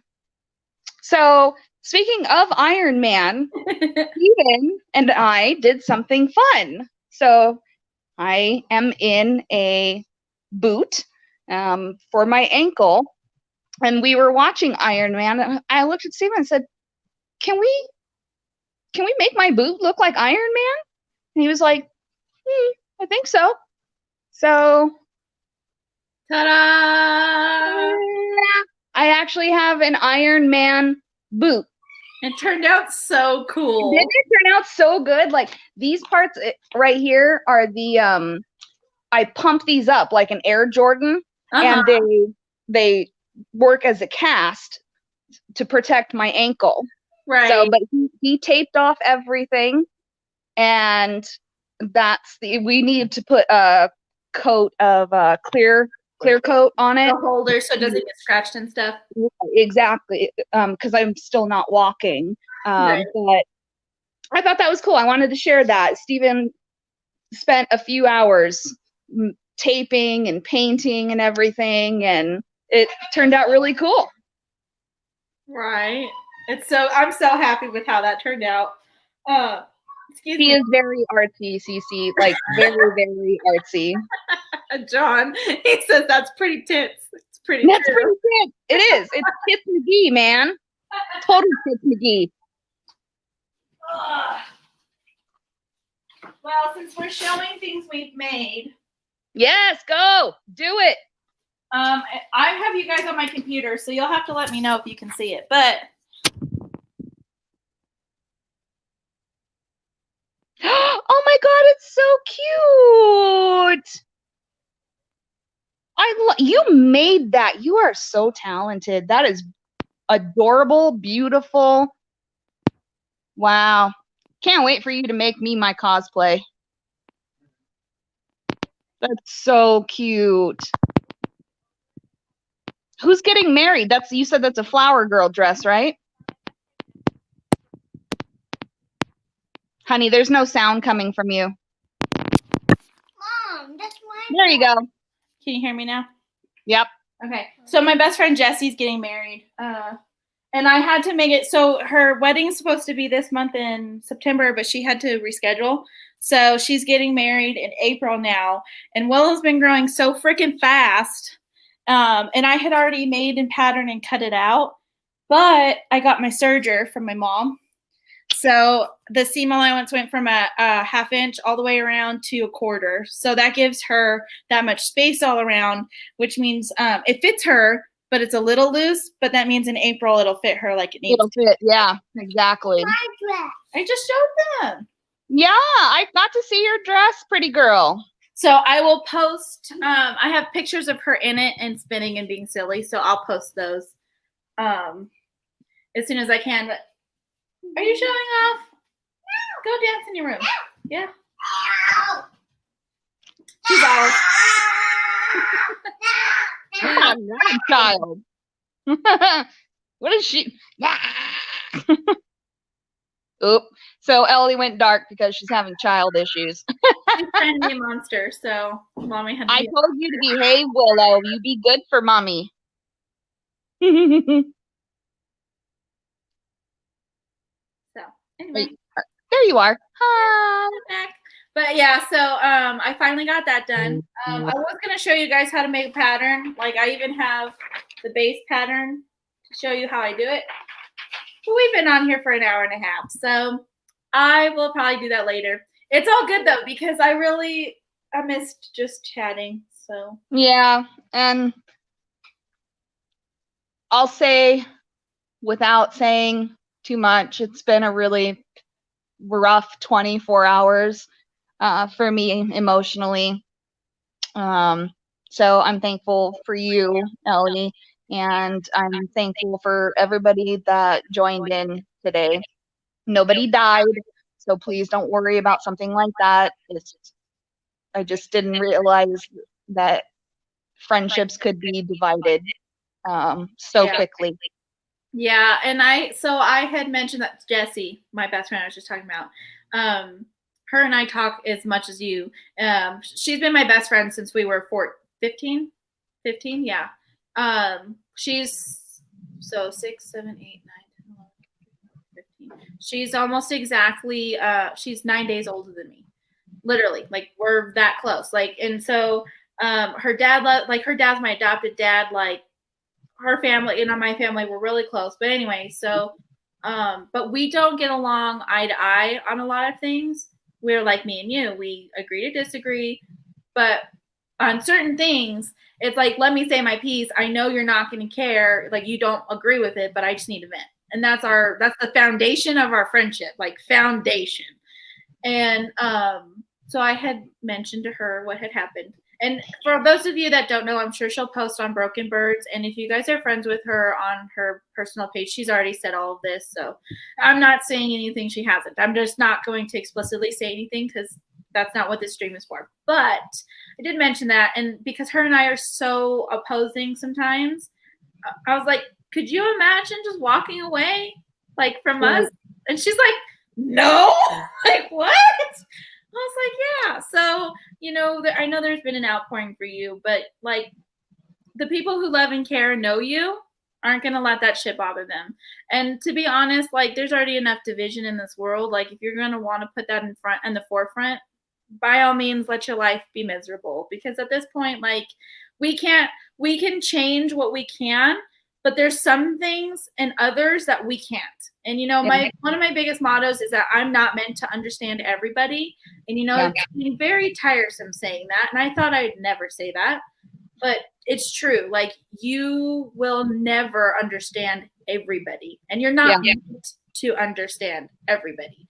B: So, speaking of Iron Man, Steven and I did something fun. So, I am in a boot for my ankle, and we were watching Iron Man. And I looked at Steven and said, Can we make my boot look like Iron Man? And he was like, I think so. So,
A: ta-da!
B: I actually have an Iron Man boot.
A: It turned out so cool.
B: Didn't it turn out so good? Like, these parts right here are the I pump these up like an Air Jordan, and they work as a cast. to protect my ankle.
A: Right.
B: So, but he taped off everything, and we need to put a coat of clear coat on it.
A: The holder so it doesn't get scratched and stuff.
B: Exactly. Because I'm still not walking.
A: Right.
B: But I thought that was cool. I wanted to share that. Steven spent a few hours taping and painting and everything, and it turned out really cool.
A: Right. I'm so happy with how that turned out. Excuse me.
B: He is very artsy, Cece, like very, very artsy.
A: John, he says that's pretty tits. It's pretty
B: That's
A: true.
B: pretty tits. It is. It's Tits McGee, man. Total Tits McGee.
A: Well, since we're showing things we've made.
B: Yes, go. Do it.
A: I have you guys on my computer, so you'll have to let me know if you can see it. But
B: oh my God, it's so cute. You made that. You are so talented. That is adorable, beautiful. Wow. Can't wait for you to make me my cosplay. That's so cute. Who's getting married? You said that's a flower girl dress, right? Honey, there's no sound coming from you.
C: Mom, that's my.
B: There you go.
A: can you hear me now?
B: Yep.
A: Okay. So my best friend Jessie's getting married. And I had to make it so her wedding's supposed to be this month in September, but she had to reschedule. So she's getting married in April now. And Willow's been growing so freaking fast. And I had already made and patterned and cut it out. But I got my serger from my mom. So the seam allowance went from a half inch all the way around to a quarter. So that gives her that much space all around, which means it fits her, but it's a little loose. But that means in April it'll fit her like it needs.
B: It'll fit. Yeah, exactly.
C: My dress.
A: I just showed them.
B: Yeah, I got to see your dress, pretty girl.
A: So I will post. I have pictures of her in it and spinning and being silly. So I'll post those as soon as I can. But are you showing off? Go dance in your room. Yeah. She's all.
B: I'm not a child. What is she? Oop. So Ellie went dark because she's having child issues.
A: She's trying to be a monster, so mommy had to
B: I
A: be.
B: told you to behave, Willow. You be good for mommy.
A: So anyway.
B: There you are. Hi.
A: Back. But yeah, so I finally got that done. I was gonna show you guys how to make a pattern. Like I even have the base pattern to show you how I do it. But we've been on here for an hour and a half, so I will probably do that later. It's all good though because I missed just chatting. So
B: yeah, and I'll say without saying too much, it's been a really rough 24 hours for me emotionally. So I'm thankful for you, Ellie, and I'm thankful for everybody that joined in today. Nobody died, so please don't worry about something like that. I just didn't realize that friendships could be divided so quickly.
A: Yeah, and I had mentioned that Jessie, my best friend I was just talking about, her and I talk as much as you. She's been my best friend since we were 15, yeah. She's 6, 7, 8, 9, 10, 11, 15. She's almost exactly, she's 9 days older than me. Literally, like we're that close. Like, and so her dad's my adopted dad, like, her family and my family were really close. But anyway, so, but we don't get along eye to eye on a lot of things. We're like me and you. We agree to disagree. But on certain things, it's like, let me say my piece. I know you're not going to care. Like, you don't agree with it, but I just need a vent. And that's the foundation of our friendship, like foundation. And so I had mentioned to her what had happened. And for those of you that don't know, I'm sure she'll post on Broken Birds. And if you guys are friends with her on her personal page, she's already said all of this. So I'm not saying anything she hasn't. I'm just not going to explicitly say anything because that's not what this stream is for. But I did mention that. And because her and I are so opposing sometimes, I was like, could you imagine just walking away like from us? And she's like, no. Like, what? I was like, yeah. So, you know, I know there's been an outpouring for you, but like the people who love and care and know you aren't going to let that shit bother them. And to be honest, like there's already enough division in this world. Like if you're going to want to put that in the forefront, by all means, let your life be miserable, because at this point, like we can change what we can, but there's some things and others that we can't. And, you know, one of my biggest mottos is that I'm not meant to understand everybody. And, you know, it's been very tiresome saying that. And I thought I'd never say that, but it's true. Like you will never understand everybody, and you're not meant to understand everybody.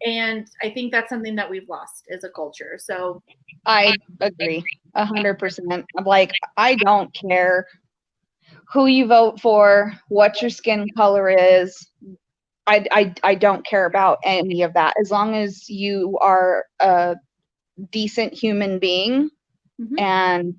A: And I think that's something that we've lost as a culture. So
B: I agree 100%. I'm like, I don't care who you vote for, what your skin color is. I don't care about any of that. As long as you are a decent human being, and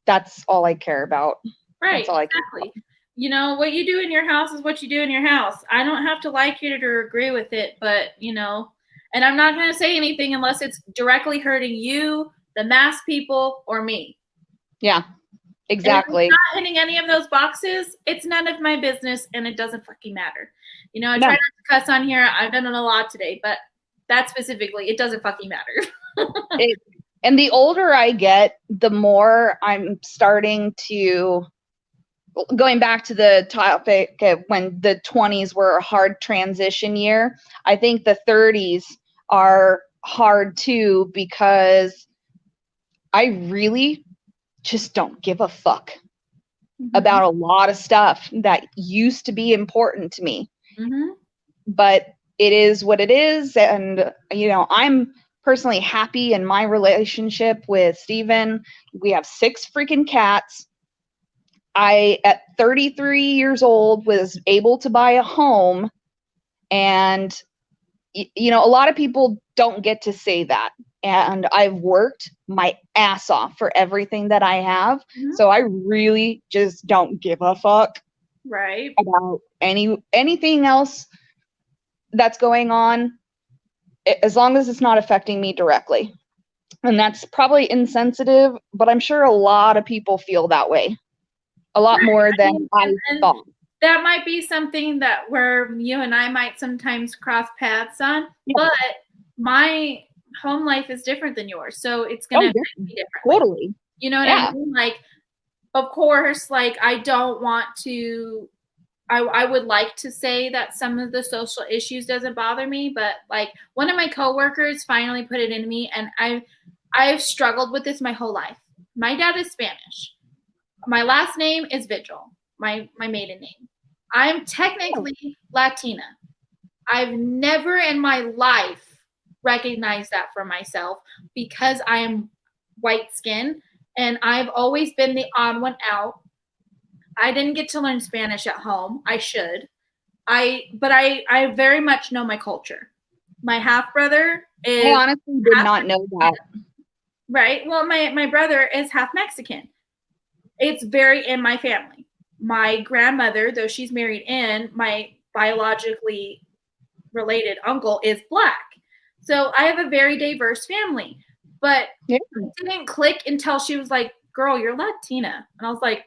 B: that's all I care about.
A: Right,
B: that's all I care
A: exactly.
B: about.
A: You know, what you do in your house is what you do in your house. I don't have to like it or agree with it, but, you know, and I'm not going to say anything unless it's directly hurting you, the mass people, or me.
B: Yeah, exactly.
A: And if it's not hitting any of those boxes, it's none of my business, and it doesn't fucking matter. You know, I try not to cuss on here. I've done it a lot today, but that specifically, it doesn't fucking matter.
B: And the older I get, the more I'm starting to, going back to the topic of when the 20s were a hard transition year, I think the 30s are hard too, because I really just don't give a fuck about a lot of stuff that used to be important to me. But it is what it is. And, you know, I'm personally happy in my relationship with Steven. We have 6 freaking cats. I, at 33 years old, was able to buy a home. And, you know, a lot of people don't get to say that. And I've worked my ass off for everything that I have. So I really just don't give a fuck about anything else that's going on, as long as it's not affecting me directly. And that's probably insensitive, but I'm sure a lot of people feel that way. A lot more than I thought.
A: That might be something that where you and I might sometimes cross paths on, but my home life is different than yours. So it's going to be different.
B: Totally.
A: You know what I mean? Like, of course, like I don't want to, I would like to say that some of the social issues doesn't bother me, but like one of my coworkers finally put it in me, and I've struggled with this my whole life. My dad is Spanish. My last name is Vigil, my maiden name. I'm technically Latina. I've never in my life recognized that for myself because I am white skin, and I've always been the odd one out. I didn't get to learn Spanish at home. I should. But I very much know my culture. My half brother is.
B: I honestly did not know that.
A: Right. Well, my brother is half Mexican. It's very in my family. My grandmother, though she's married in, my biologically related uncle is Black. So I have a very diverse family. But it didn't click until she was like, "Girl, you're Latina," and I was like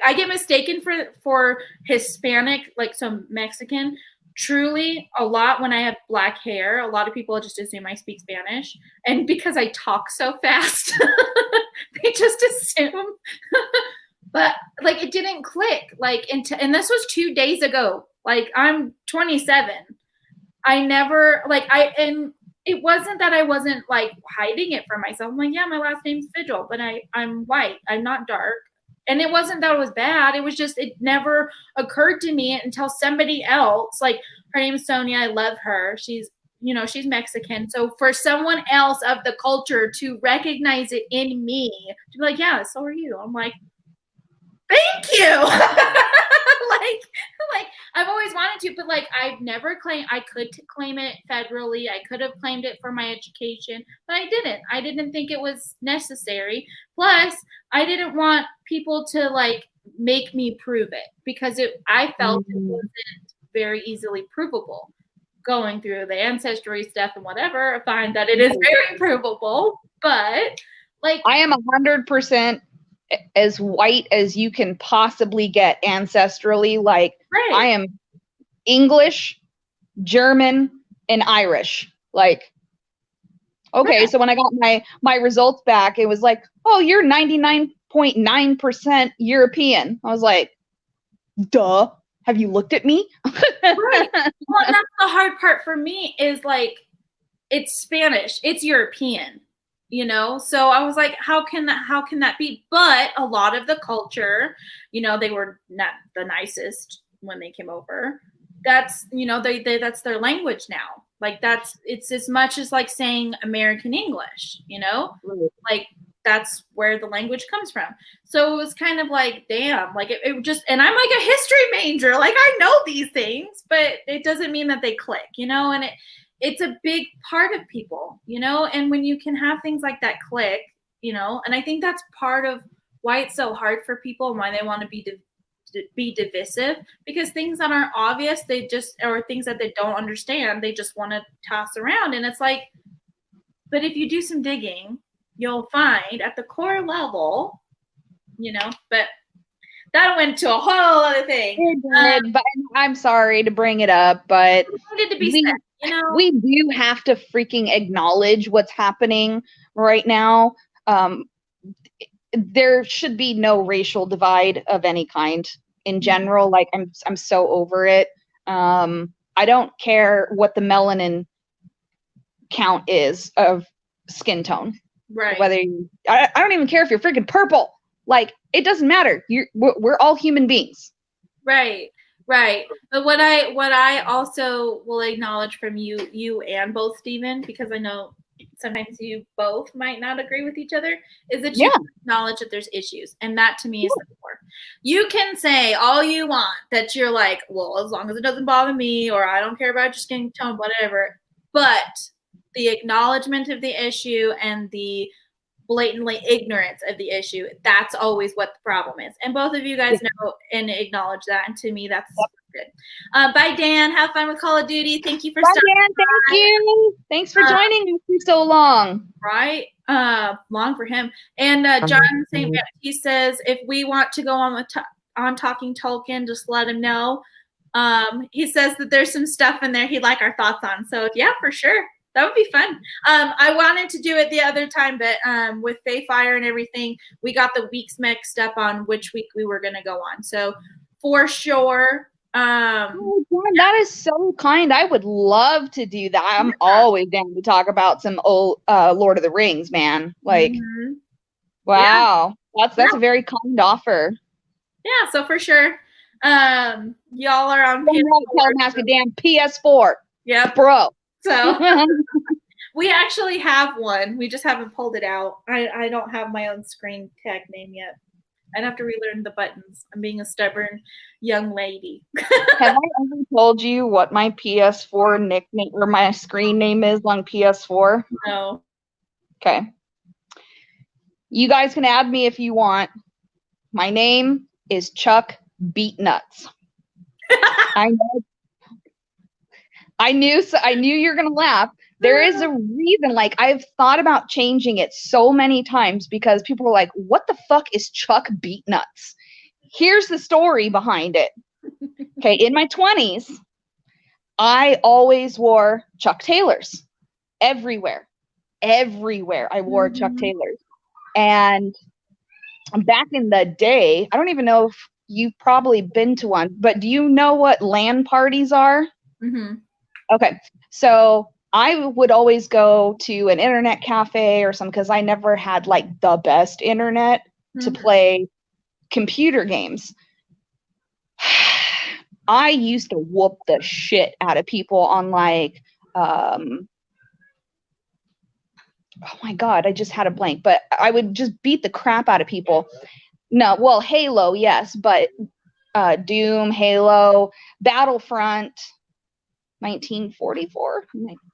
A: I get mistaken for Hispanic, like so Mexican, truly a lot when I have black hair. A lot of people just assume I speak Spanish, and because I talk so fast, they just assume. But like it didn't click. Like and this was 2 days ago. Like I'm 27. I never and it wasn't that I wasn't like hiding it from myself. I'm like, yeah, my last name's Vigil, but I'm white. I'm not dark. And it wasn't that it was bad. It was just, it never occurred to me until somebody else, like her name is Sonia. I love her. She's she's Mexican. So for someone else of the culture to recognize it in me, to be like, yeah, so are you. I'm like, thank you. like I've always wanted to, but like I've never claimed. I could claim it federally. I could have claimed it for my education, but I didn't. I didn't think it was necessary. Plus, I didn't want people to like make me prove it because I felt it wasn't very easily provable. Going through the ancestry stuff and whatever, I find that it is very provable. But like,
B: I am 100% as white as you can possibly get ancestrally. Like,
A: right.
B: I am English, German, and Irish. Like, okay, right. So when I got my results back, it was like, oh, you're 99.9% European. I was like, duh. Have you looked at me?
A: Right. Well, that's the hard part for me is like, it's Spanish, it's European, So I was like, how can that be? But a lot of the culture, they were not the nicest when they came over. That's, they that's their language now. Like it's as much as like saying American English,
B: Right.
A: Like that's where the language comes from. So it was kind of like, damn, like it just, and I'm like a history major, like I know these things, but it doesn't mean that they click, and it's a big part of people, and when you can have things like that click, and I think that's part of why it's so hard for people and why they want to be divisive, because things that aren't obvious, or things that they don't understand, they just want to toss around. And it's like, but if you do some digging, you'll find at the core level, but that went to a whole other thing.
B: But I'm sorry to bring it up, but
A: needed to be said,
B: we do have to freaking acknowledge what's happening right now. There should be no racial divide of any kind in general. Like I'm so over it. I don't care what the melanin count is of skin tone.
A: Right.
B: Whether I don't even care if you're freaking purple. Like, it doesn't matter. We're all human beings.
A: Right. But what I also will acknowledge from you and both Stephen, because I know sometimes you both might not agree with each other, is that you acknowledge that there's issues. And that to me is the core. You can say all you want that you're like, well, as long as it doesn't bother me, or I don't care about your skin tone, whatever. But the acknowledgement of the issue and the blatantly ignorance of the issue, that's always what the problem is. And both of you guys know and acknowledge that. And to me, that's good. Bye, Dan. Have fun with Call of Duty. Thank you for
B: stopping by. Thank you. Thanks for joining us for so long.
A: Right? Long for him. And John St. Baptiste says, if we want to go on Talking Tolkien, just let him know. He says that there's some stuff in there he'd like our thoughts on. So yeah, for sure. That would be fun. I wanted to do it the other time, but with Fayfire and everything, we got the weeks mixed up on which week we were going to go on. So for sure.
B: That is so kind. I would love to do that. I'm always down to talk about some old Lord of the Rings, man. Like, wow. That's a very kind offer.
A: Yeah, so for sure. Y'all are on
B: PS4. Damn PS4.
A: Yeah.
B: Bro.
A: So we actually have one. We just haven't pulled it out. I don't have my own screen tag name yet. I'd have to relearn the buttons. I'm being a stubborn young lady.
B: Have I ever told you what my PS4 nickname or my screen name is on PS4?
A: No.
B: Okay. You guys can add me if you want. My name is Chuck Beatnuts. I know. I knew you're going to laugh. There is a reason, like, I've thought about changing it so many times because people were like, what the fuck is Chuck Beatnuts? Here's the story behind it. Okay, in my 20s, I always wore Chuck Taylors. Everywhere I wore Chuck Taylors. And back in the day, I don't even know if you've probably been to one, but do you know what LAN parties are?
A: Mm-hmm.
B: Okay, so I would always go to an internet cafe or something because I never had like the best internet to play computer games. I used to whoop the shit out of people on like oh my God, I just had a blank, but I would just beat the crap out of people. No, well, Halo, yes, but Doom, Halo, Battlefront, 1944,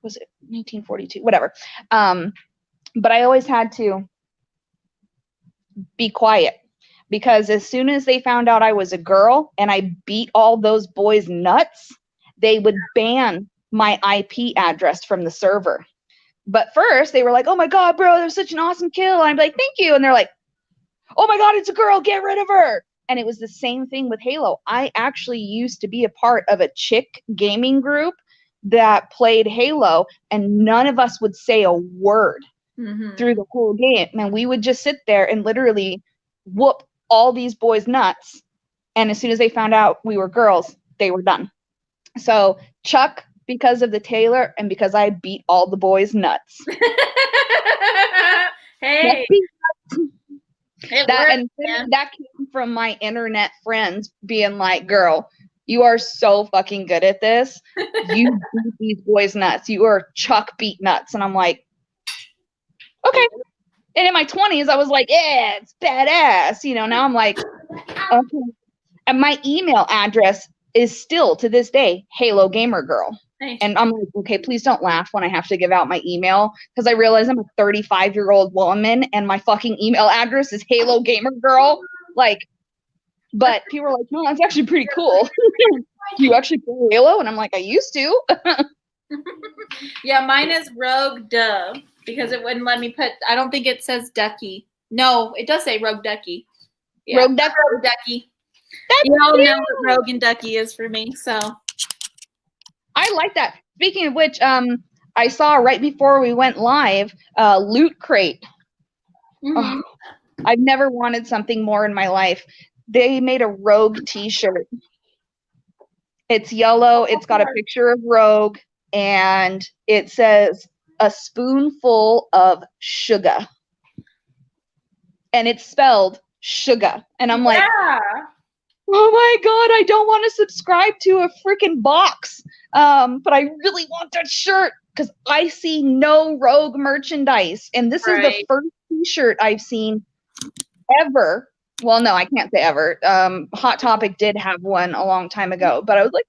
B: was it 1942? Whatever. But I always had to be quiet because as soon as they found out I was a girl and I beat all those boys nuts, they would ban my IP address from the server. But first, they were like, oh my God, bro, that was such an awesome kill. And I'm like, thank you. And they're like, oh my God, it's a girl, get rid of her. And it was the same thing with Halo. I actually used to be a part of a chick gaming group that played Halo, and none of us would say a word through the whole game. And we would just sit there and literally whoop all these boys nuts. And as soon as they found out we were girls, they were done. So Chuck, because of the Taylor and because I beat all the boys nuts.
A: Hey.
B: That came from my internet friends being like, girl, you are so fucking good at this. You beat these boys nuts. You are Chuck beat nuts. And I'm like, okay. And in my 20s, I was like, yeah, it's badass. You know, now I'm like, okay. And my email address is still to this day, Halo Gamer Girl.
A: Nice.
B: And I'm like, okay, please don't laugh when I have to give out my email because I realize I'm a 35-year-old woman and my fucking email address is Halo Gamer Girl. Like, but people are like, no, that's actually pretty cool. You actually play Halo? And I'm like, I used to.
A: Yeah, mine is Rogue Dove because it wouldn't let me put, I don't think it says Ducky. No, it does say Rogue Ducky. Yeah,
B: Rogue Ducky.
A: Rogue Ducky. You all know what Rogue and Ducky is for me, so.
B: I like that. Speaking of which, I saw right before we went live, Loot Crate. Oh, I've never wanted something more in my life. They made a Rogue t-shirt. It's yellow. It's got a picture of Rogue, and it says a spoonful of sugar. And it's spelled sugar. And I'm like,
A: yeah.
B: Oh my God, I don't want to subscribe to a freaking box. But I really want that shirt because I see no Rogue merchandise. And this is the first t-shirt I've seen ever. Well, no, I can't say ever. Hot Topic did have one a long time ago, but I was like,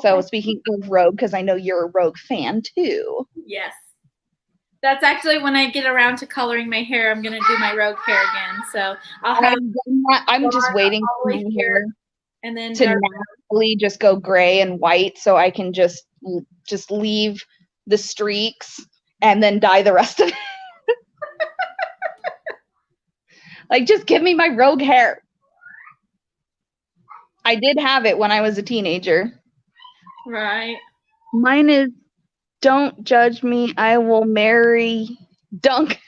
B: so speaking of Rogue, because I know you're a Rogue fan too.
A: Yes. That's actually when I get around to coloring my hair, I'm going to do my Rogue hair again. So I'll have
B: I'm just waiting for my hair
A: and then
B: to naturally just go gray and white so I can just leave the streaks and then dye the rest of it. Like, just give me my Rogue hair. I did have it when I was a teenager.
A: Right.
B: Mine is, don't judge me, I will marry Dunk.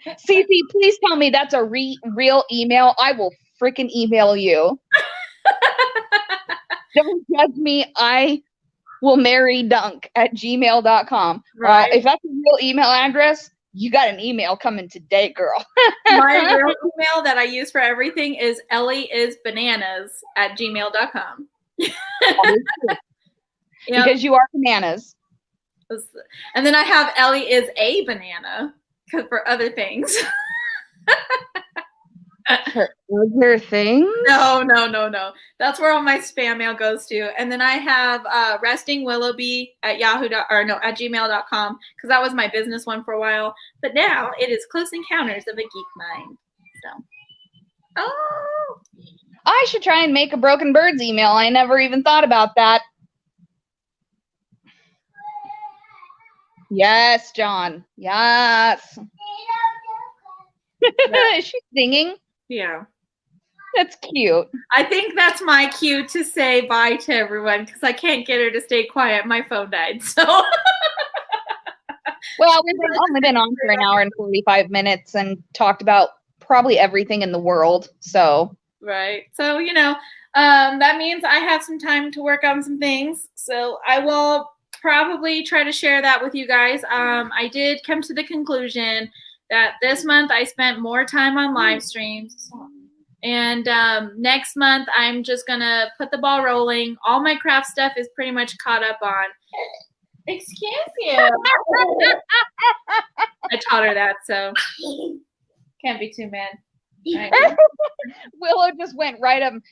B: Cece, please tell me that's a real email. I will freaking email you. Don't judge me, I will marry Dunk at gmail.com.
A: Right.
B: If that's a real email address, you got an email coming today, girl.
A: My real email that I use for everything is ellieisbananas@gmail.com.
B: Because you are bananas.
A: And then I have Ellie is a banana for other things.
B: For other things?
A: No. That's where all my spam mail goes to. And then I have restingwillowbee at gmail.com because that was my business one for a while. But now it is Close Encounters of a Geek Mind. So,
B: I should try and make a Broken Birds email. I never even thought about that. Yes, John. Yes. Is she singing?
A: Yeah.
B: That's cute.
A: I think that's my cue to say bye to everyone because I can't get her to stay quiet. My phone died. So.
B: Well, we've only been on for an hour and 45 minutes and talked about probably everything in the world. So.
A: Right. So, that means I have some time to work on some things. So I will probably try to share that with you guys. I did come to the conclusion that this month I spent more time on live streams And next month, I'm just going to put the ball rolling. All my craft stuff is pretty much caught up on. Excuse you. I taught her that, so can't be too mad. Right.
B: Willow just went right up and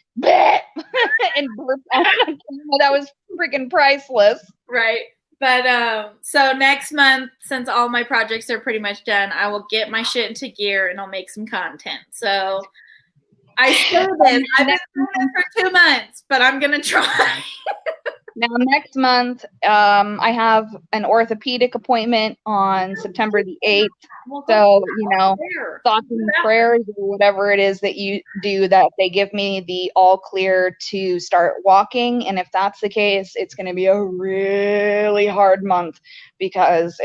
B: burped on the camera. That was freaking priceless.
A: Right. But so next month, since all my projects are pretty much done, I will get my shit into gear and I'll make some content. So I still this. I've been doing this for 2 months, but I'm gonna try.
B: Now next month, I have an orthopedic appointment on September the 8th. So, thoughts and prayers or whatever it is that you do, that they give me the all clear to start walking. And if that's the case, it's going to be a really hard month, because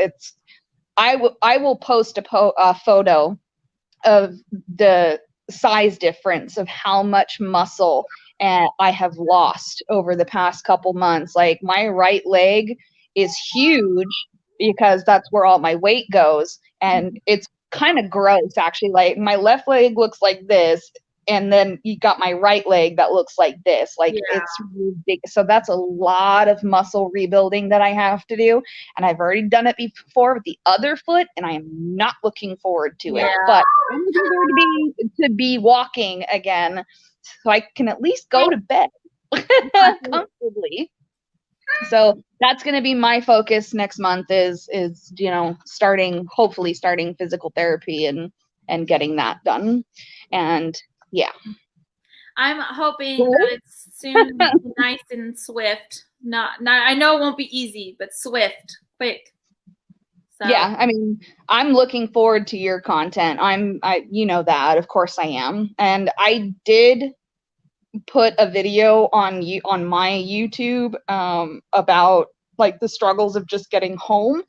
B: I will post a photo of the size difference of how much muscle I have lost over the past couple months. Like, my right leg is huge because that's where all my weight goes. And it's kind of gross, actually. Like, my left leg looks like this, and then you got my right leg that looks like this. Like, it's really big. So that's a lot of muscle rebuilding that I have to do. And I've already done it before with the other foot, and I am not looking forward to it. But I'm looking forward to be walking again, so I can at least go to bed comfortably. So that's going to be my focus next month is hopefully starting physical therapy and getting that done. And yeah.
A: I'm hoping that it's soon nice and swift. Not I know it won't be easy, but swift, quick. So.
B: Yeah, I mean, I'm looking forward to your content. That, of course I am. And I did put a video on my YouTube about like the struggles of just getting home.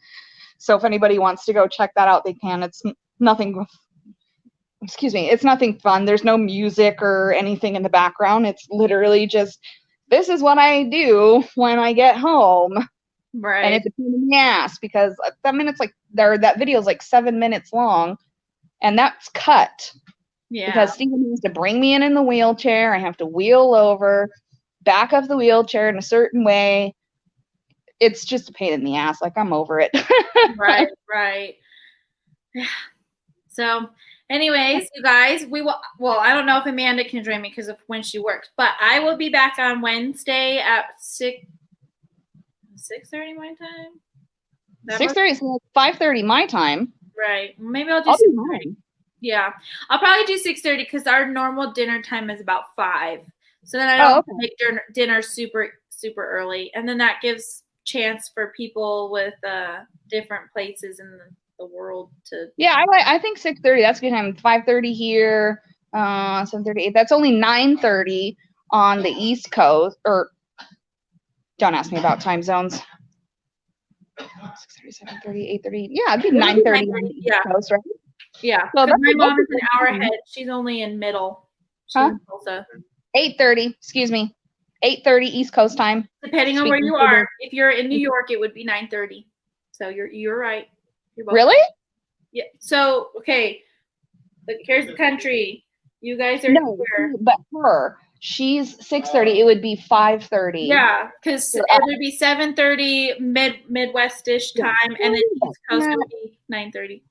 B: So if anybody wants to go check that out, they can. It's nothing fun. There's no music or anything in the background. It's literally just, this is what I do when I get home.
A: Right.
B: And it's a pain in the ass, because that video is like 7 minutes long, and that's cut.
A: Yeah.
B: Because Stephen has to bring me in the wheelchair. I have to wheel over, back up the wheelchair in a certain way. It's just a pain in the ass. Like, I'm over it.
A: Right. So, anyways, you guys, I don't know if Amanda can join me because of when she works, but I will be back on Wednesday at 6:30 my time.
B: 6:30 is 5:30 my time.
A: Right. Maybe I'll do 6:30. Yeah, I'll probably do 6:30 because our normal dinner time is about 5. So then I don't make dinner super early, and then that gives chance for people with different places in the world to.
B: Yeah, I think 6:30. That's a good time. 5:30 here. 7:30. That's only 9:30 on the East Coast. Or don't ask me about time zones. 6:30, 7:30, 8:30. Yeah, it'd be 9:30 on the East Coast, right?
A: Yeah, so my mom is an hour ahead. She's only in middle. She's in Tulsa.
B: 8:30. Excuse me. 8:30 East Coast time.
A: Depending on where you are. If you're in New York, it would be 9:30. So you're right.
B: Really?
A: Yeah. So okay. But here's the country. You guys are here.
B: But she's 6:30. It would be 5:30.
A: Yeah, because it would be 7:30 Midwestish time, and then East Coast would be 9:30.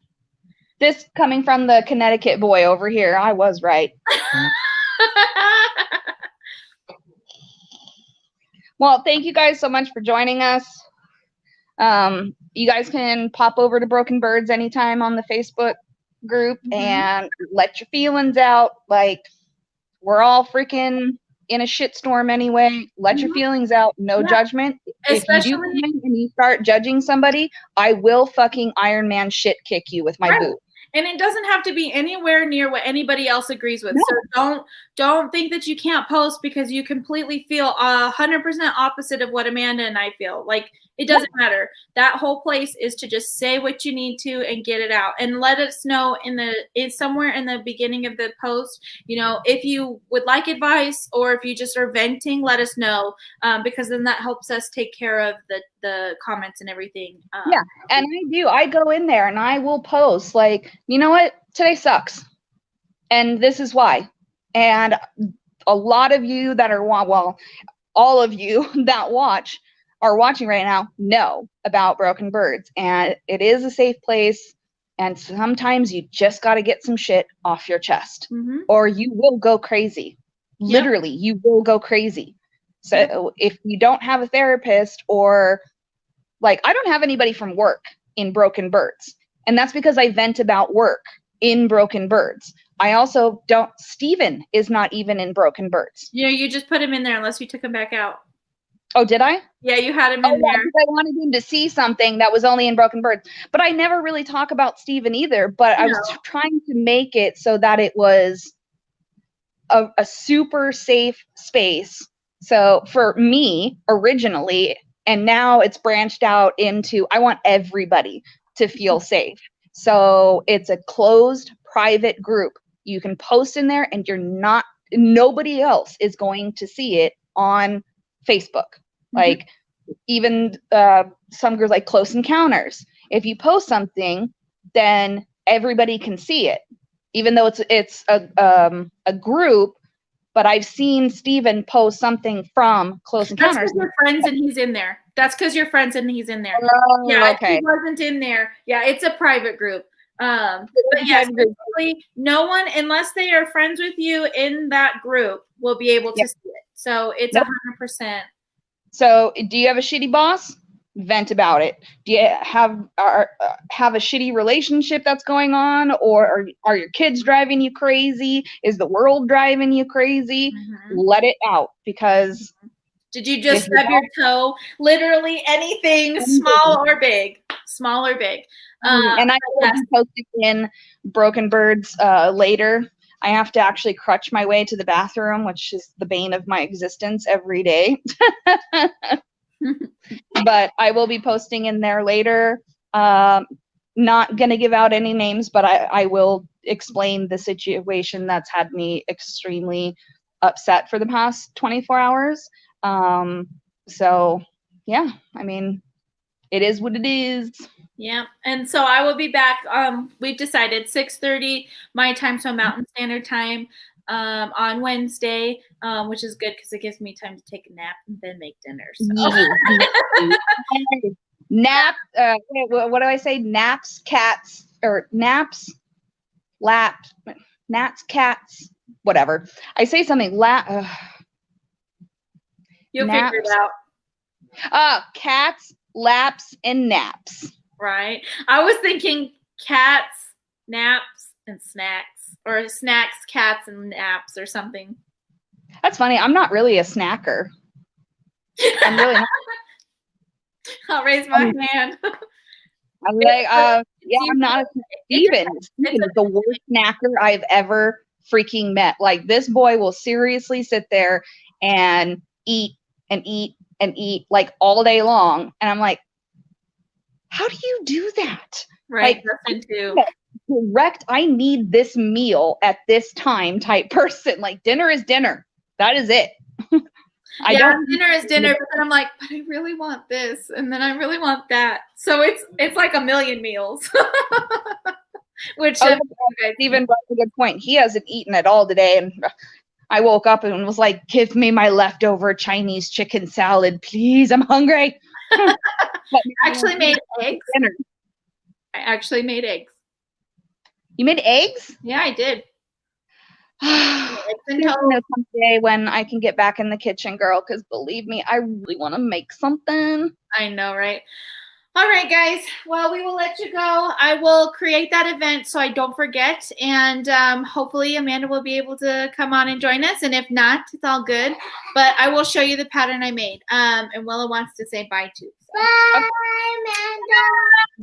B: This coming from the Connecticut boy over here. I was right. Well, thank you guys so much for joining us. You guys can pop over to Broken Birds anytime on the Facebook group and let your feelings out. Like, we're all freaking in a shitstorm anyway. Let your feelings out. No judgment.
A: Especially
B: if you do and you start judging somebody, I will fucking Iron Man shit kick you with my boot.
A: And it doesn't have to be anywhere near what anybody else agrees with. No. So don't think that you can't post because you completely feel 100% opposite of what Amanda and I feel. Like, it doesn't matter. That whole place is to just say what you need to and get it out, and let us know somewhere in the beginning of the post, if you would like advice or if you just are venting, let us know, because then that helps us take care of the comments and everything.
B: Yeah. And I go in there and I will post like, you know what? Today sucks. And this is why. And a lot of you that are, well, all of you that are watching right now know about Broken Birds. And it is a safe place. And sometimes you just got to get some shit off your chest, or you will go crazy. Literally, you will go crazy. So if you don't have a therapist, or like, I don't have anybody from work in Broken Birds. And that's because I vent about work in Broken Birds. I also don't, Steven is not even in Broken Birds.
A: Yeah, you just put him in there unless you took him back out.
B: Oh, did I?
A: Yeah, you had him in there.
B: Because I wanted him to see something that was only in Broken Birds. But I never really talk about Steven either. But I was trying to make it so that it was a super safe space. So for me, originally, and now it's branched out into, I want everybody to feel safe. So it's a closed, private group. You can post in there, and nobody else is going to see it on Facebook. Like, even some groups like Close Encounters. If you post something, then everybody can see it, even though it's a group. But I've seen Steven post something from Close Encounters.
A: That's because you're friends and he's in there. That's because you're friends and he's in there.
B: Oh, okay.
A: If he wasn't in there, it's a private group. But yes, basically, no one, unless they are friends with you in that group, will be able to see it. So it's 100%.
B: So do you have a shitty boss? Vent about it. Do you have a shitty relationship that's going on, or are your kids driving you crazy? Is the world driving you crazy? Let it out, because
A: did you just stub your toe? Literally anything, small or big. Small or big.
B: And I will be posting in Broken Birds later. I have to actually crutch my way to the bathroom, which is the bane of my existence every day. But I will be posting in there later. Not going to give out any names, but I will explain the situation that's had me extremely upset for the past 24 hours. So, yeah, I mean, it is what it is.
A: Yeah, and so I will be back. We've decided 6:30 my time, so Mountain Standard Time, on Wednesday, which is good because it gives me time to take a nap and then make dinner. So.
B: Nap. What do I say? Naps, cats, or naps, laps, gnats, cats, whatever. I say something.
A: You'll figure it out.
B: Cats, laps, and naps.
A: Right. I was thinking cats, naps, and snacks, or snacks, cats, and naps, or something.
B: That's funny. I'm not really a snacker. I'm really not.
A: I'll raise my hand.
B: I'm like, I'm not a Steven. Steven is the worst snacker I've ever freaking met. Like, this boy will seriously sit there and eat and eat and eat like all day long. And I'm like, how do you do that?
A: Right.
B: Like, correct. I need this meal at this time type person. Like, dinner is dinner. That is it.
A: Dinner is dinner, but then I'm like, but I really want this, and then I really want that. So it's like a million meals. Which
B: Steven brought a good point. He hasn't eaten at all today, and I woke up and was like, give me my leftover Chinese chicken salad, please. I'm hungry.
A: I actually made eggs. I actually made eggs.
B: You made eggs?
A: Yeah, I did.
B: Someday when I can get back in the kitchen, girl, because believe me, I really want to make something.
A: I know, right? All right, guys. Well, we will let you go. I will create that event so I don't forget. And hopefully Amanda will be able to come on and join us. And if not, it's all good. But I will show you the pattern I made. And Willa wants to say bye too. So.
C: Bye, Amanda.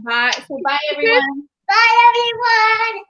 A: Bye. So bye, everyone.
C: Bye, everyone.